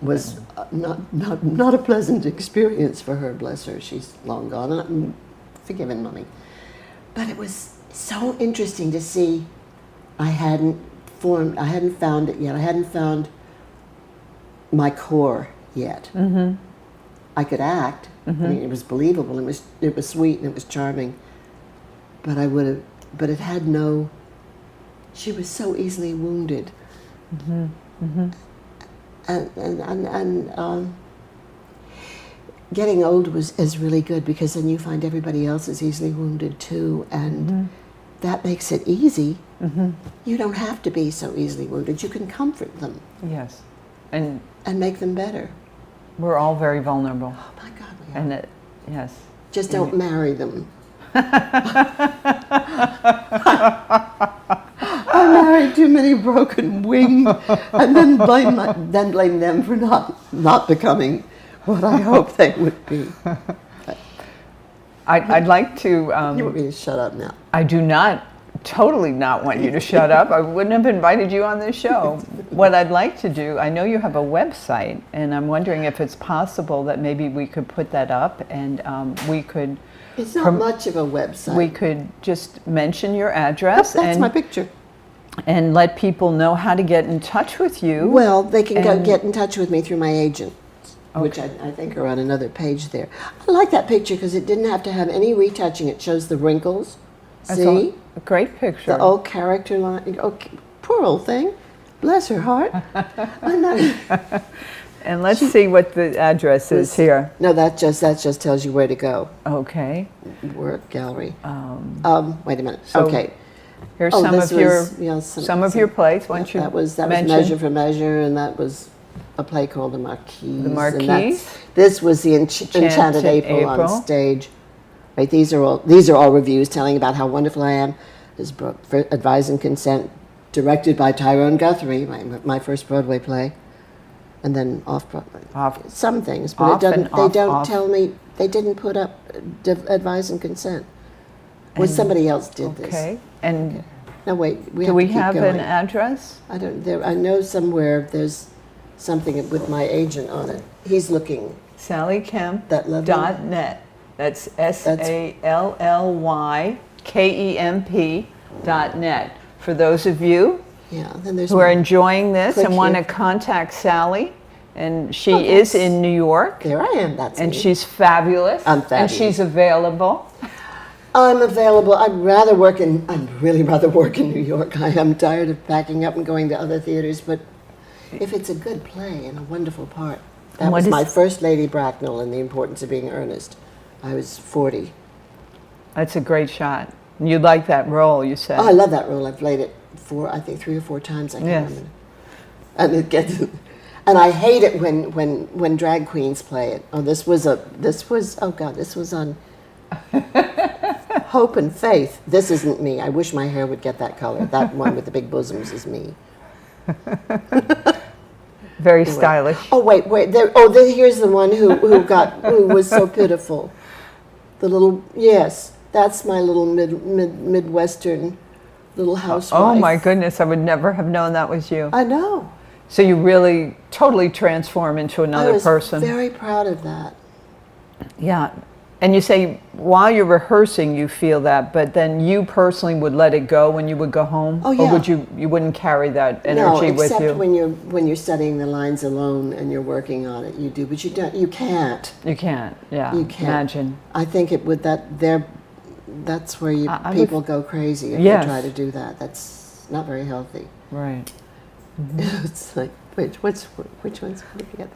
was not a pleasant experience for her. Bless her, she's long gone, and I'm forgiven Mummy. But it was so interesting to see. I hadn't found it yet. I hadn't found my core yet. I could act. I mean, it was believable. It was sweet and it was charming. But it had no. She was so easily wounded. And getting old is really good, because then you find everybody else is easily wounded too, and that makes it easy. You don't have to be so easily wounded. You can comfort them. Yes, and make them better. We're all very vulnerable. Oh my God, we are. And yes. Just don't marry them. I married too many broken wings, and then blame them for not becoming what I hoped they would be. I'd like to. You want me to shut up now? I do not. Totally not want you to shut up. I wouldn't have invited you on this show. What I'd like to do, I know you have a website, and I'm wondering if it's possible that maybe we could put that up, and we could. It's not much of a website. We could just mention your address. That's my picture. And let people know how to get in touch with you. Well, they can go get in touch with me through my agent, which I think are on another page there. I like that picture because it didn't have to have any retouching. It shows the wrinkles. That's See? a great picture. The old character line. Oh, poor old thing. Bless her heart. I know. And let's see what the address is here. No, that just tells you where to go. Okay. Work gallery. Wait a minute. So okay. Here's Oh, some this of your was, yeah, some of your plays. Why don't you that was mention? Measure for Measure, and that was a play called The Marquise. The and Marquise. This was the Enchanted April on stage. Right. These are all reviews telling about how wonderful I am. This is Advise and Consent, directed by Tyrone Guthrie, my first Broadway play, and then off Broadway. Some things, but Off it doesn't. and They off, don't off. tell me. They didn't put up Advise and Consent. Was somebody else did this? Okay. And No, wait. do we to keep have going. an address? I don't. I know somewhere there's something with my agent on it. He's looking. SallyKemp.net. That's SALLYKEMP.net. For those of you Yeah. Then there's. who are enjoying this Click and want to here. contact Sally, and she Oh, is that's- in New York, There I am. That's and me. she's fabulous. I'm And fabulous. she's available. I'm available. I'd really rather work in New York. I am tired of packing up and going to other theaters, but if it's a good play and a wonderful part. That And what was is- my first Lady Bracknell in The Importance of Being Earnest. I was 40. That's a great shot. You like that role, you said. Oh, I love that role. I played it I think 3 or 4 times. I can't Yes. remember. And it gets, and I hate it when drag queens play it. Oh, this was on Hope and Faith. This isn't me. I wish my hair would get that color. That one with the big bosoms is me. Very stylish. Oh wait. Here's the one who was so pitiful. Yes, that's my little Midwestern little housewife. Oh my goodness, I would never have known that was you. I know. So you really totally transform into I another was person. very proud of that. Yeah. And you say while you're rehearsing you feel that, but then you personally would let it go when you would go home? Oh, Or yeah. would you wouldn't carry that energy with except you? when you're studying the lines alone and you're working on it, you do, but you can't. You can't. Yeah. You can't. Imagine. I think it would that's where I would- people go crazy if Yes. they try to do that. That's not very healthy. Right. It's like which one's together?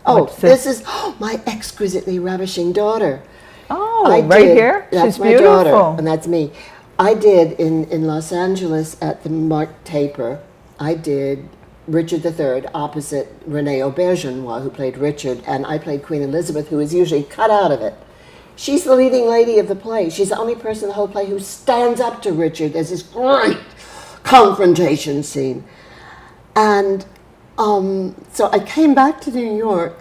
Oh, What's this? this is my exquisitely ravishing daughter. Oh, I right did- here? That's She's my beautiful. daughter, and that's me. I did in Los Angeles at the Mark Taper. I did Richard III opposite Rene Aubergenois, who played Richard, and I played Queen Elizabeth, who is usually cut out of it. She's the leading lady of the play. She's the only person in the whole play who stands up to Richard. There's this great confrontation scene. And so I came back to New York,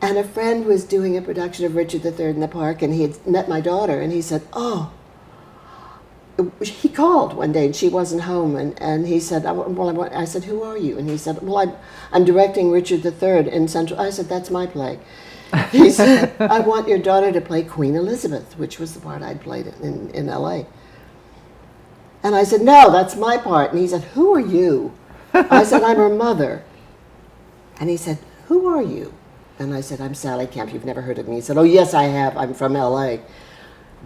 and a friend was doing a production of Richard III in the Park, and he had met my daughter, and he said, oh, he called one day, and she wasn't home, and he said, I said, who are you? And he said, well, I'm directing Richard III in Central. I said, that's my play. He said, I want your daughter to play Queen Elizabeth, which was the part I'd played in L.A. And I said, no, that's my part. And he said, who are you? I said, I'm her mother. And he said, who are you? And I said, I'm Sally Kemp. You've never heard of me. He said, oh, yes, I have. I'm from L.A.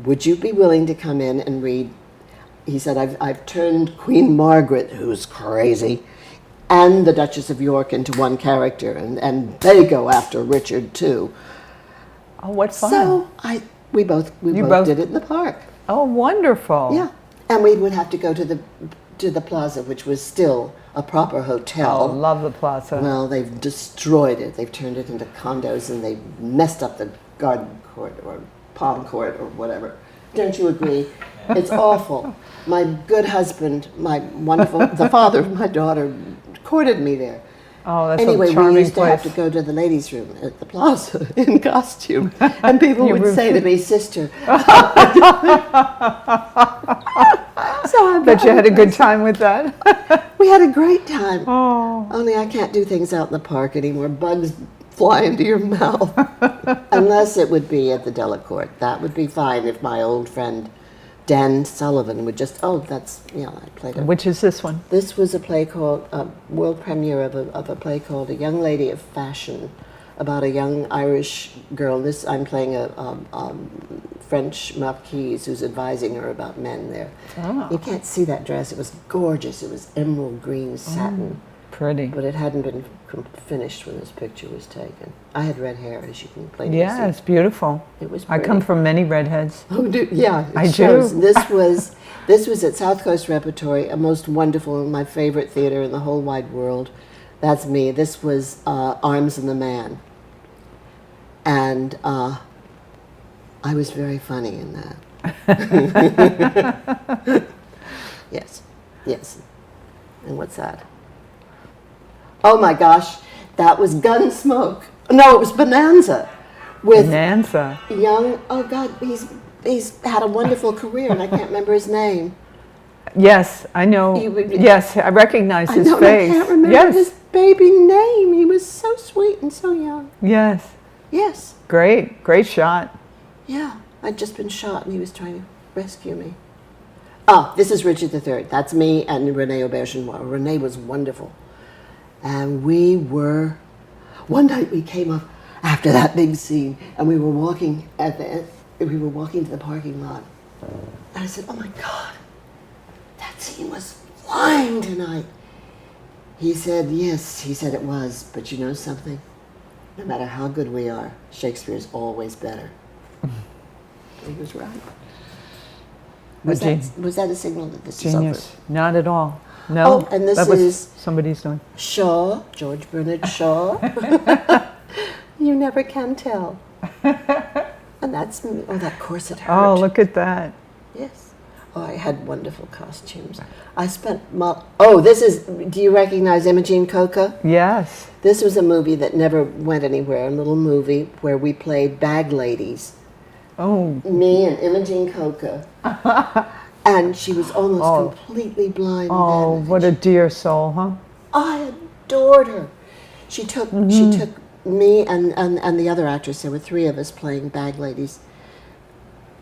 Would you be willing to come in and read? He said, I've turned Queen Margaret, who's crazy, and the Duchess of York into one character, and they go after Richard, too. Oh, what fun. So we both did it in the park. Oh, wonderful. Yeah. And we would have to go to the plaza, which was still a proper hotel. Oh, love the plaza. Well, they've destroyed it. They've turned it into condos, and they've messed up the garden court or palm court or whatever. Don't you agree? It's awful. My good husband, the father of my daughter, courted me there. Oh, that's Anyway, a charming we used to place. have to go to the ladies' room at the plaza in costume, and people would say to me, "Sister." Bet you had a good time with that. We had a great time. Oh. Only I can't do things out in the park anymore. Bugs fly into your mouth. Unless it would be at the Delacorte. That would be fine if my old friend Dan Sullivan would just, I played it. Which is this one? This was a play called, world premiere of a play called A Young Lady of Fashion, about a young Irish girl. This I'm playing a French marquise who's advising her about men there. Oh. You can't see that dress. It was gorgeous. It was emerald green satin, Pretty. but it hadn't been finished when this picture was taken. I had red hair, as you can plainly Yeah, see. it's beautiful. It was I pretty. come from many redheads. Oh, yeah, it I shows. do. This was at South Coast Repertory, a most wonderful, my favorite theater in the whole wide world. That's me. This was Arms and the Man, and I was very funny in that. Yes, yes. And what's that? Oh my gosh, that was Gunsmoke. No, it was Bonanza. With Bonanza. young, oh God, he's had a wonderful career, and I can't remember his name. Yes, I know. Yes, I recognize his I face. can't remember Yes. his baby name. He was so sweet and so young. Yes. Yes, Great. Great shot. yeah. I'd just been shot, and he was trying to rescue me. Oh, this is Richard III. That's me and Renee Aubergenois. Renee was wonderful. And one night we came up after that big scene, and we were walking to the parking lot. And I said, oh my God, that scene was flying tonight. He said, yes, he said it was, but you know something? No matter how good we are, Shakespeare's always better. He was right. Was that a signal that this Genius. is over? Not at all. No. Oh, and this that was is somebody's doing. Shaw, George Bernard Shaw. You never can tell. And that's me. Oh, that corset hurt. Oh, look at that. Yes. Oh, I had wonderful costumes. I spent do you recognize Imogene Coca? Yes. This was a movie that never went anywhere, a little movie where we played bag ladies. Oh. Me and Imogene Coca. And she was almost completely blind. Oh, then. what a dear soul, huh? I adored her. She took me and the other actress. There were three of us playing bag ladies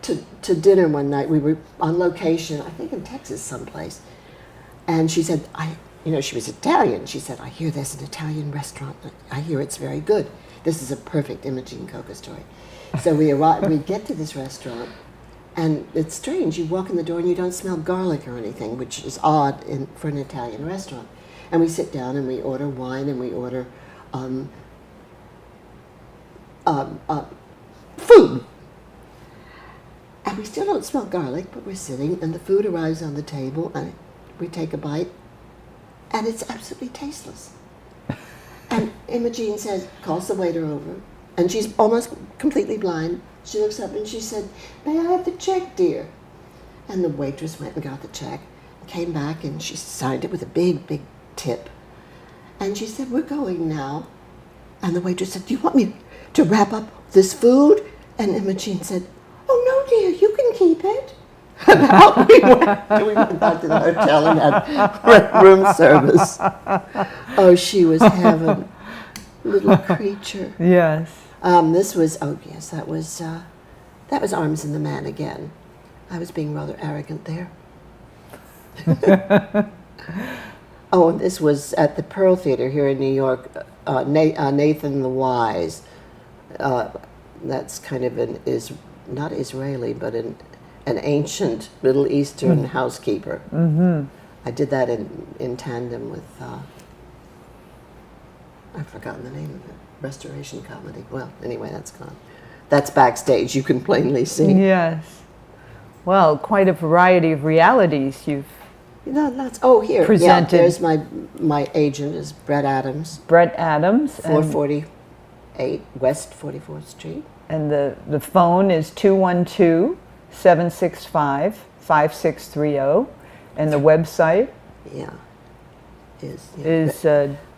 to dinner one night. We were on location, I think in Texas someplace. And she said, she was Italian. She said, I hear there's an Italian restaurant. I hear it's very good. This is a perfect Imogene Coca story. So we get to this restaurant, and it's strange. You walk in the door and you don't smell garlic or anything, which is odd for an Italian restaurant. And we sit down and we order wine and we order food. And we still don't smell garlic, but we're sitting and the food arrives on the table and we take a bite and it's absolutely tasteless. And Imogene calls the waiter over, and she's almost completely blind. She looks up and she said, may I have the check, dear? And the waitress went and got the check, came back, and she signed it with a big, big tip. And she said, we're going now. And the waitress said, do you want me to wrap up this food? And Imogene said, oh, no, dear, you can keep it. And out we went back to the hotel and had room service. Oh, she was heaven. Little creature. Yes. That was Arms and the Man again. I was being rather arrogant there. Oh, and this was at the Pearl Theater here in New York. Nathan the Wise. That's kind of not Israeli, but an ancient Middle Eastern housekeeper. Mm-hmm. I did that in tandem with, I've forgotten the name of it, Restoration Comedy. Well, anyway, that's gone. That's backstage, you can plainly see. Yes. Well, quite a variety of realities you've here. presented. Yeah, there's my agent is Brett Adams. Brett Adams. 448 West 44th Street. And the phone is 212-765-5630. And the website is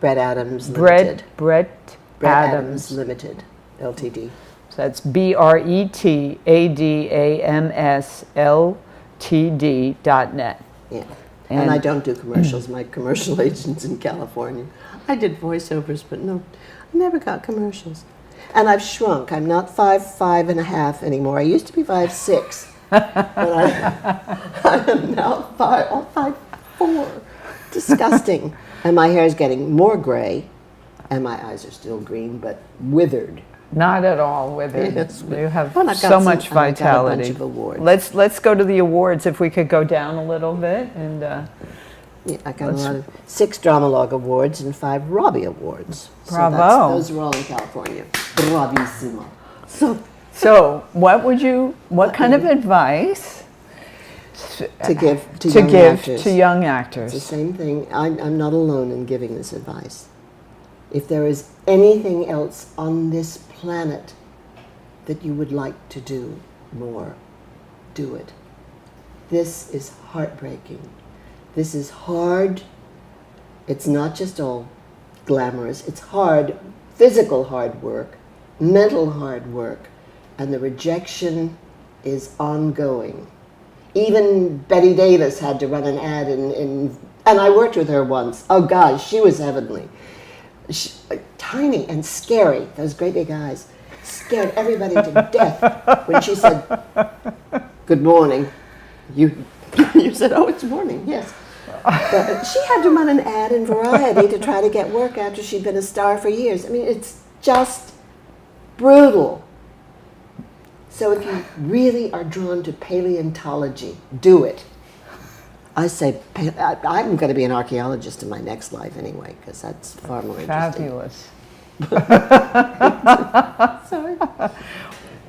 Brett Adams Limited. Brett Adams Limited, Ltd. So that's BRETADAMSLTD.net. Yeah. And I don't do commercials. My commercial agent's in California. I did voiceovers, but no, I never got commercials. And I've shrunk. I'm not 5'5.5" anymore. I used to be 5'6", but I am now 5'4". Disgusting. And my hair is getting more gray And my eyes are still green, but withered. Not at all with it. Yes, You have well, I've got so some- much I've got a vitality. bunch of awards. Let's go to the awards. If we could go down a little bit, and Yeah, I got a lot of 6 Dramalog Awards and 5 Robbie Awards. Bravo. So those are all in California. Bravissimo. so what kind of advice To give to to young give actors. to young It's the actors? same thing. I'm not alone in giving this advice. If there is anything else on this planet that you would like to do more, do it. This is heartbreaking. This is hard. It's not just all glamorous. It's hard, physical hard work, mental hard work, and the rejection is ongoing. Even Betty Davis had to run an ad and I worked with her once. Oh gosh, she was heavenly. Tiny and scary, those great big eyes, scared everybody to death when she said, "Good morning." You said, "Oh, it's morning," yes. But she had to run an ad in Variety to try to get work after she'd been a star for years. I mean, it's just brutal. So if you really are drawn to paleontology, do it. I say, I'm going to be an archaeologist in my next life anyway, because that's far more interesting. Fabulous. Sorry.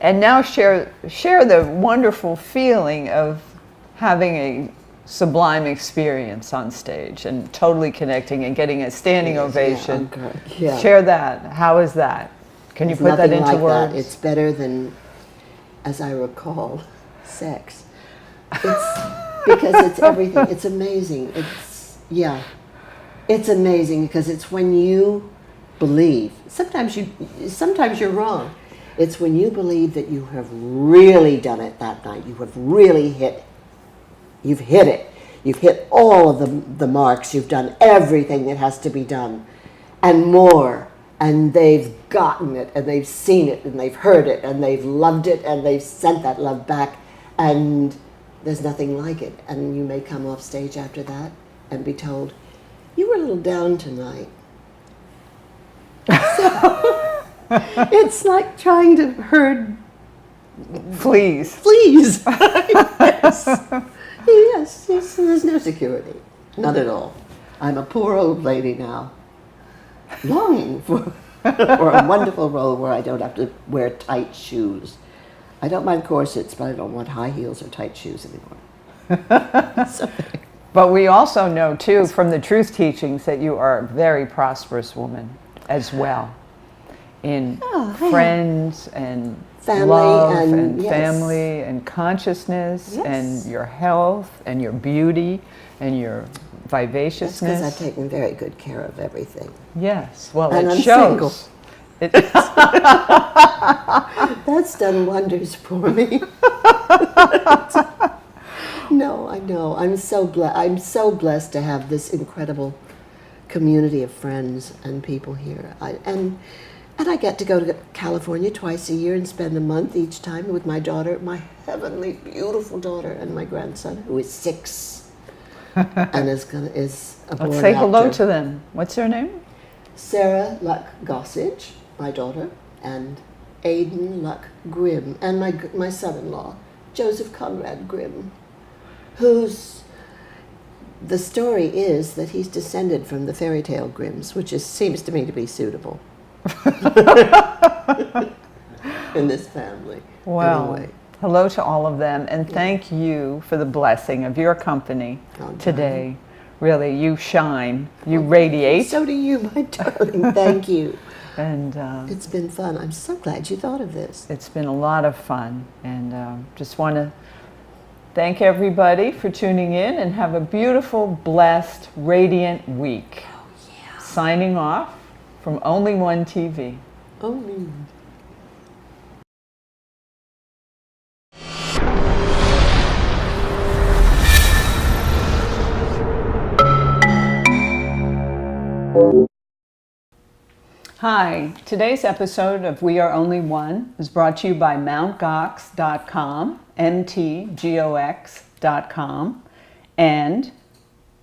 And now share the wonderful feeling of having a sublime experience on stage and totally connecting and getting a standing ovation. Yeah, okay. Yeah. Share that. How is that? Can you It's put that nothing into like words? that. It's better than, as I recall, sex. It's because it's everything. It's amazing. It's amazing because it's when you believe. Sometimes you're wrong. It's when you believe that you have really done it that night. You have really You've hit it. You've hit all of the marks. You've done everything that has to be done, and more. And they've gotten it, and they've seen it, and they've heard it, and they've loved it, and they've sent that love back. And there's nothing like it. And you may come off stage after that and be told, "You were a little down tonight." So it's like trying to herd Fleas. fleas. Yes, there's no security. Not at all. I'm a poor old lady now, longing for a wonderful role where I don't have to wear tight shoes. I don't mind corsets, but I don't want high heels or tight shoes anymore. So, But we also know, too, from the truth teachings that you are a very prosperous woman as well in friends and Family love and- and yes. family and consciousness Yes. and your health and your beauty and your that's because vivaciousness. I've taken very good care of everything. Yes, well, And it I'm shows. single. It, That's done wonders for me. No, I know. I'm so blessed to have this incredible community of friends and people here. And I get to go to California twice a year and spend a month each time with my daughter, my heavenly, beautiful daughter, and my grandson, who is 6 and is a born let's say hello actor. to them. What's their name? Sarah Luck Gossage, my daughter, and Aidan Luck Grimm, and my son-in-law, Joseph Conrad Grimm, the story is that he's descended from the fairy tale Grimms, which seems to me to be suitable in this family. Well, Anyway. hello to all of them, and thank you for the blessing of your company Oh, today. Really, you shine, you radiate, So do you, my darling. Thank you. and It's been fun. I'm so glad you thought of this. it's been a lot of fun. And just want to thank everybody for tuning in, and have a beautiful, blessed, radiant week. Signing off from Only One TV. Only. Hi, today's episode of We Are Only One is brought to you by mountgox.com, mtgox.com, and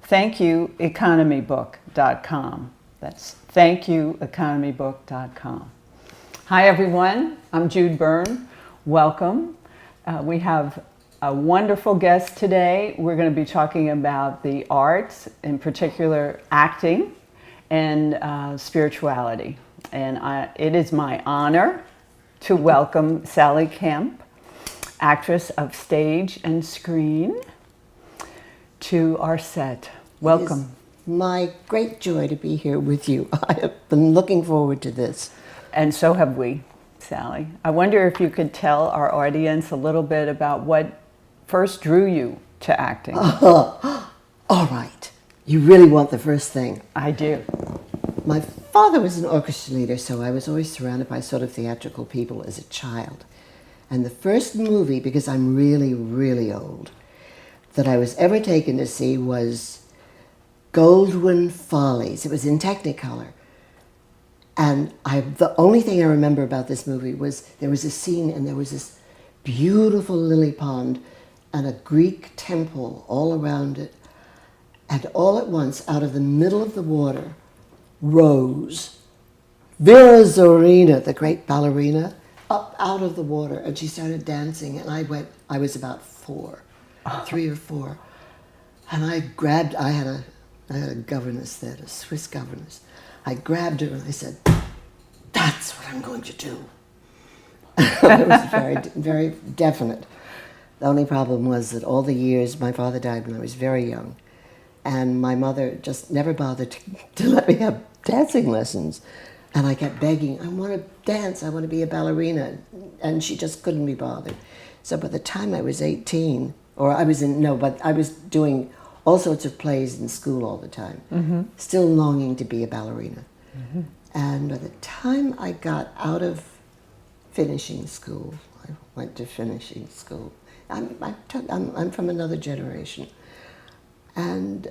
thankyoueconomybook.com. That's thankyoueconomybook.com. Hi everyone, I'm Jude Byrne. Welcome. We have a wonderful guest today. We're going to be talking about the arts, in particular acting and spirituality. And it is my honor to welcome Sally Kemp, actress of stage and screen, to our set. Welcome. My great joy to be here with you. I have been looking forward to this. And so have we, Sally. I wonder if you could tell our audience a little bit about what first drew you to acting. All right. You really want the first thing? I do. My father was an orchestra leader, so I was always surrounded by sort of theatrical people as a child. And the first movie, because I'm really, really old, that I was ever taken to see was Goldwyn Follies. It was in Technicolor. And the only thing I remember about this movie was there was a scene and there was this beautiful lily pond and a Greek temple all around it. And all at once, out of the middle of the water, rose Vera Zorina, the great ballerina, up out of the water. And she started dancing. And I was about 3 or 4. And I had a governess then, a Swiss governess. I grabbed her and I said, "That's what I'm going to do." It was very, very definite. The only problem was that all the years, my father died when I was very young, and my mother just never bothered to let me have dancing lessons. And I kept begging, "I want to dance, I want to be a ballerina," and she just couldn't be bothered. So by the time I was 18, but I was doing all sorts of plays in school all the time, still longing to be a ballerina. And by the time I got out of finishing school, I went to finishing school. I'm from another generation, and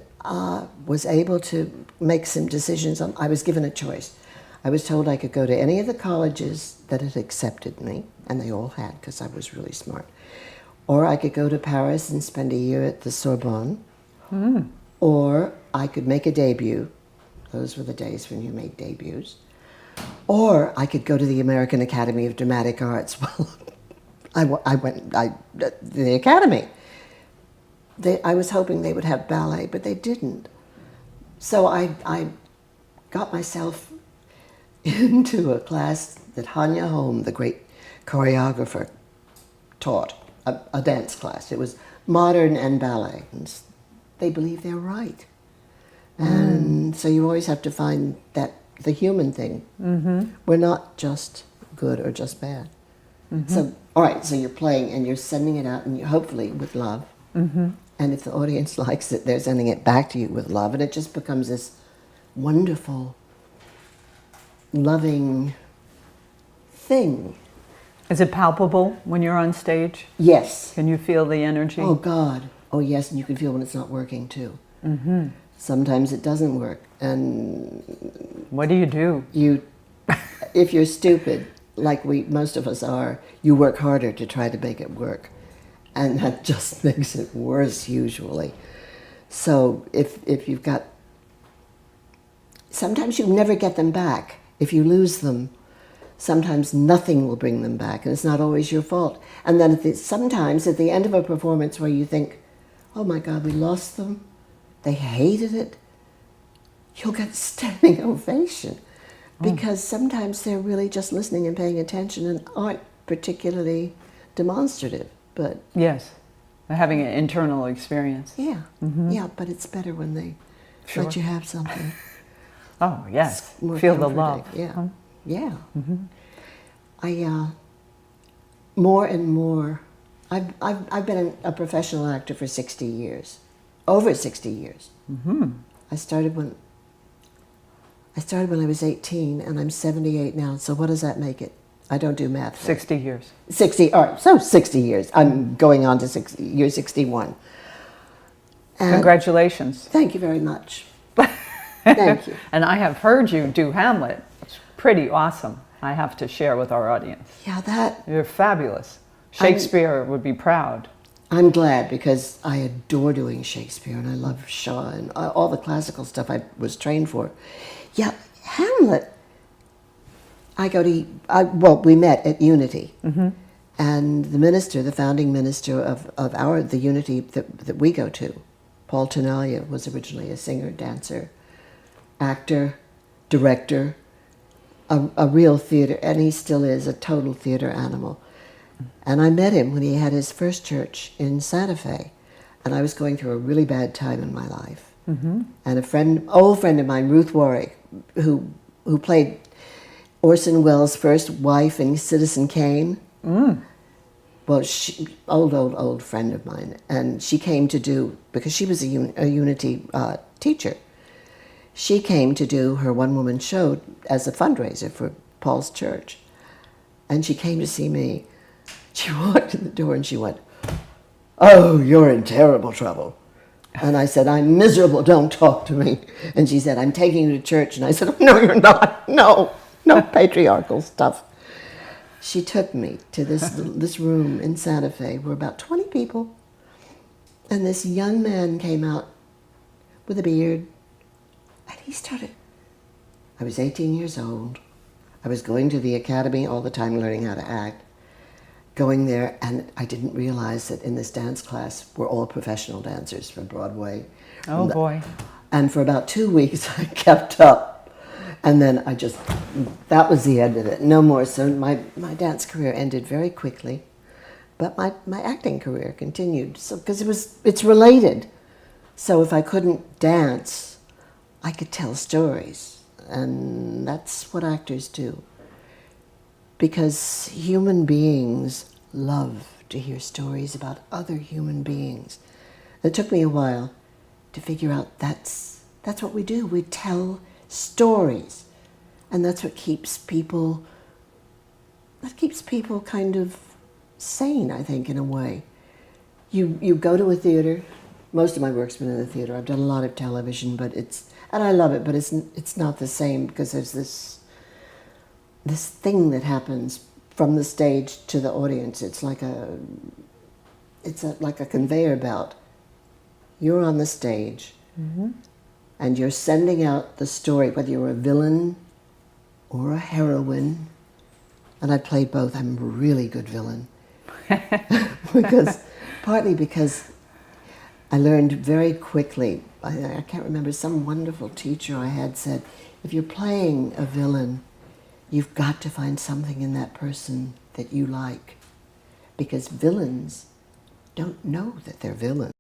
was able to make some decisions. I was given a choice. I was told I could go to any of the colleges that had accepted me, and they all had because I was really smart. Or I could go to Paris and spend a year at the Sorbonne. Or I could make a debut. Those were the days when you made debuts. Or I could go to the American Academy of Dramatic Arts. Well, I went to the Academy. I was hoping they would have ballet, but they didn't. So I got myself into a class that Hanya Holm, the great choreographer, taught, a dance class. It was modern and ballet. And they believe they're right. And so you always have to find the human thing. We're not just good or just bad. So, all right, so you're playing and you're sending it out, and you hopefully with love. And if the audience likes it, they're sending it back to you with love, and it just becomes this wonderful, loving thing. Is it palpable when you're on stage? Yes. Can you feel the energy? Oh, God. Oh, yes, and you can feel when it's not working, too. Sometimes it doesn't work, and what do you do? If you're stupid, like most of us are, you work harder to try to make it work, and that just makes it worse usually. So if you've got, sometimes you never get them back. If you lose them, sometimes nothing will bring them back, and it's not always your fault. And then sometimes at the end of a performance where you think, "Oh my God, we lost them. They hated it," you'll get standing ovation. Because sometimes they're really just listening and paying attention and aren't particularly demonstrative. But yes, they're having an internal experience. Yeah, but it's better when they let you have something. Oh, yes. comforting. Feel the love. Yeah. I more and more. I've been a professional actor for 60 years, over 60 years. I started when I was 18, and I'm 78 now. So what does that make it? I don't do math. 60 years. 60. All right, so 60 years. I'm going on to year 61. And congratulations. Thank you very much. Thank you. And I have heard you do Hamlet. It's pretty awesome. I have to share with our audience. Yeah, You're fabulous. Shakespeare would be proud. I'm glad, because I adore doing Shakespeare, and I love Shaw and all the classical stuff I was trained for. Yeah, Hamlet, we met at Unity. And the minister, the founding minister of the Unity that we go to, Paul Tenalia, was originally a singer, dancer, actor, director, a real theater, and he still is a total theater animal. And I met him when he had his first church in Santa Fe, and I was going through a really bad time in my life. And old friend of mine, Ruth Warwick, who played Orson Welles' first wife in Citizen Kane. Well, old friend of mine, and she came to do, because she was a Unity teacher, she came to do her one-woman show as a fundraiser for Paul's church. And she came to see me. She walked in the door and she went, "Oh, you're in terrible trouble." And I said, "I'm miserable, don't talk to me." And she said, "I'm taking you to church." And I said, "Oh, no, you're not. No patriarchal stuff." She took me to this room in Santa Fe. We're about 20 people. And this young man came out with a beard. And he started. I was 18 years old. I was going to the academy all the time learning how to act. Going there, and I didn't realize that in this dance class we're all professional dancers from Broadway. Oh, boy. And for about 2 weeks I kept up. And then that was the end of it. No more. So my dance career ended very quickly, but my acting career continued. So because it's related. So if I couldn't dance, I could tell stories, and that's what actors do. Because human beings love to hear stories about other human beings. It took me a while to figure out that's what we do. We tell stories, and that's what keeps people kind of sane, I think, in a way. You go to a theater. Most of my work's been in the theater. I've done a lot of television, and I love it, but it's not the same, because there's this thing that happens from the stage to the audience. It's like a conveyor belt. You're on the stage. And you're sending out the story, whether you're a villain or a heroine. And I played both. I'm a really good villain. Partly because I learned very quickly, I can't remember, some wonderful teacher I had said, if you're playing a villain, you've got to find something in that person that you like. Because villains don't know that they're villains.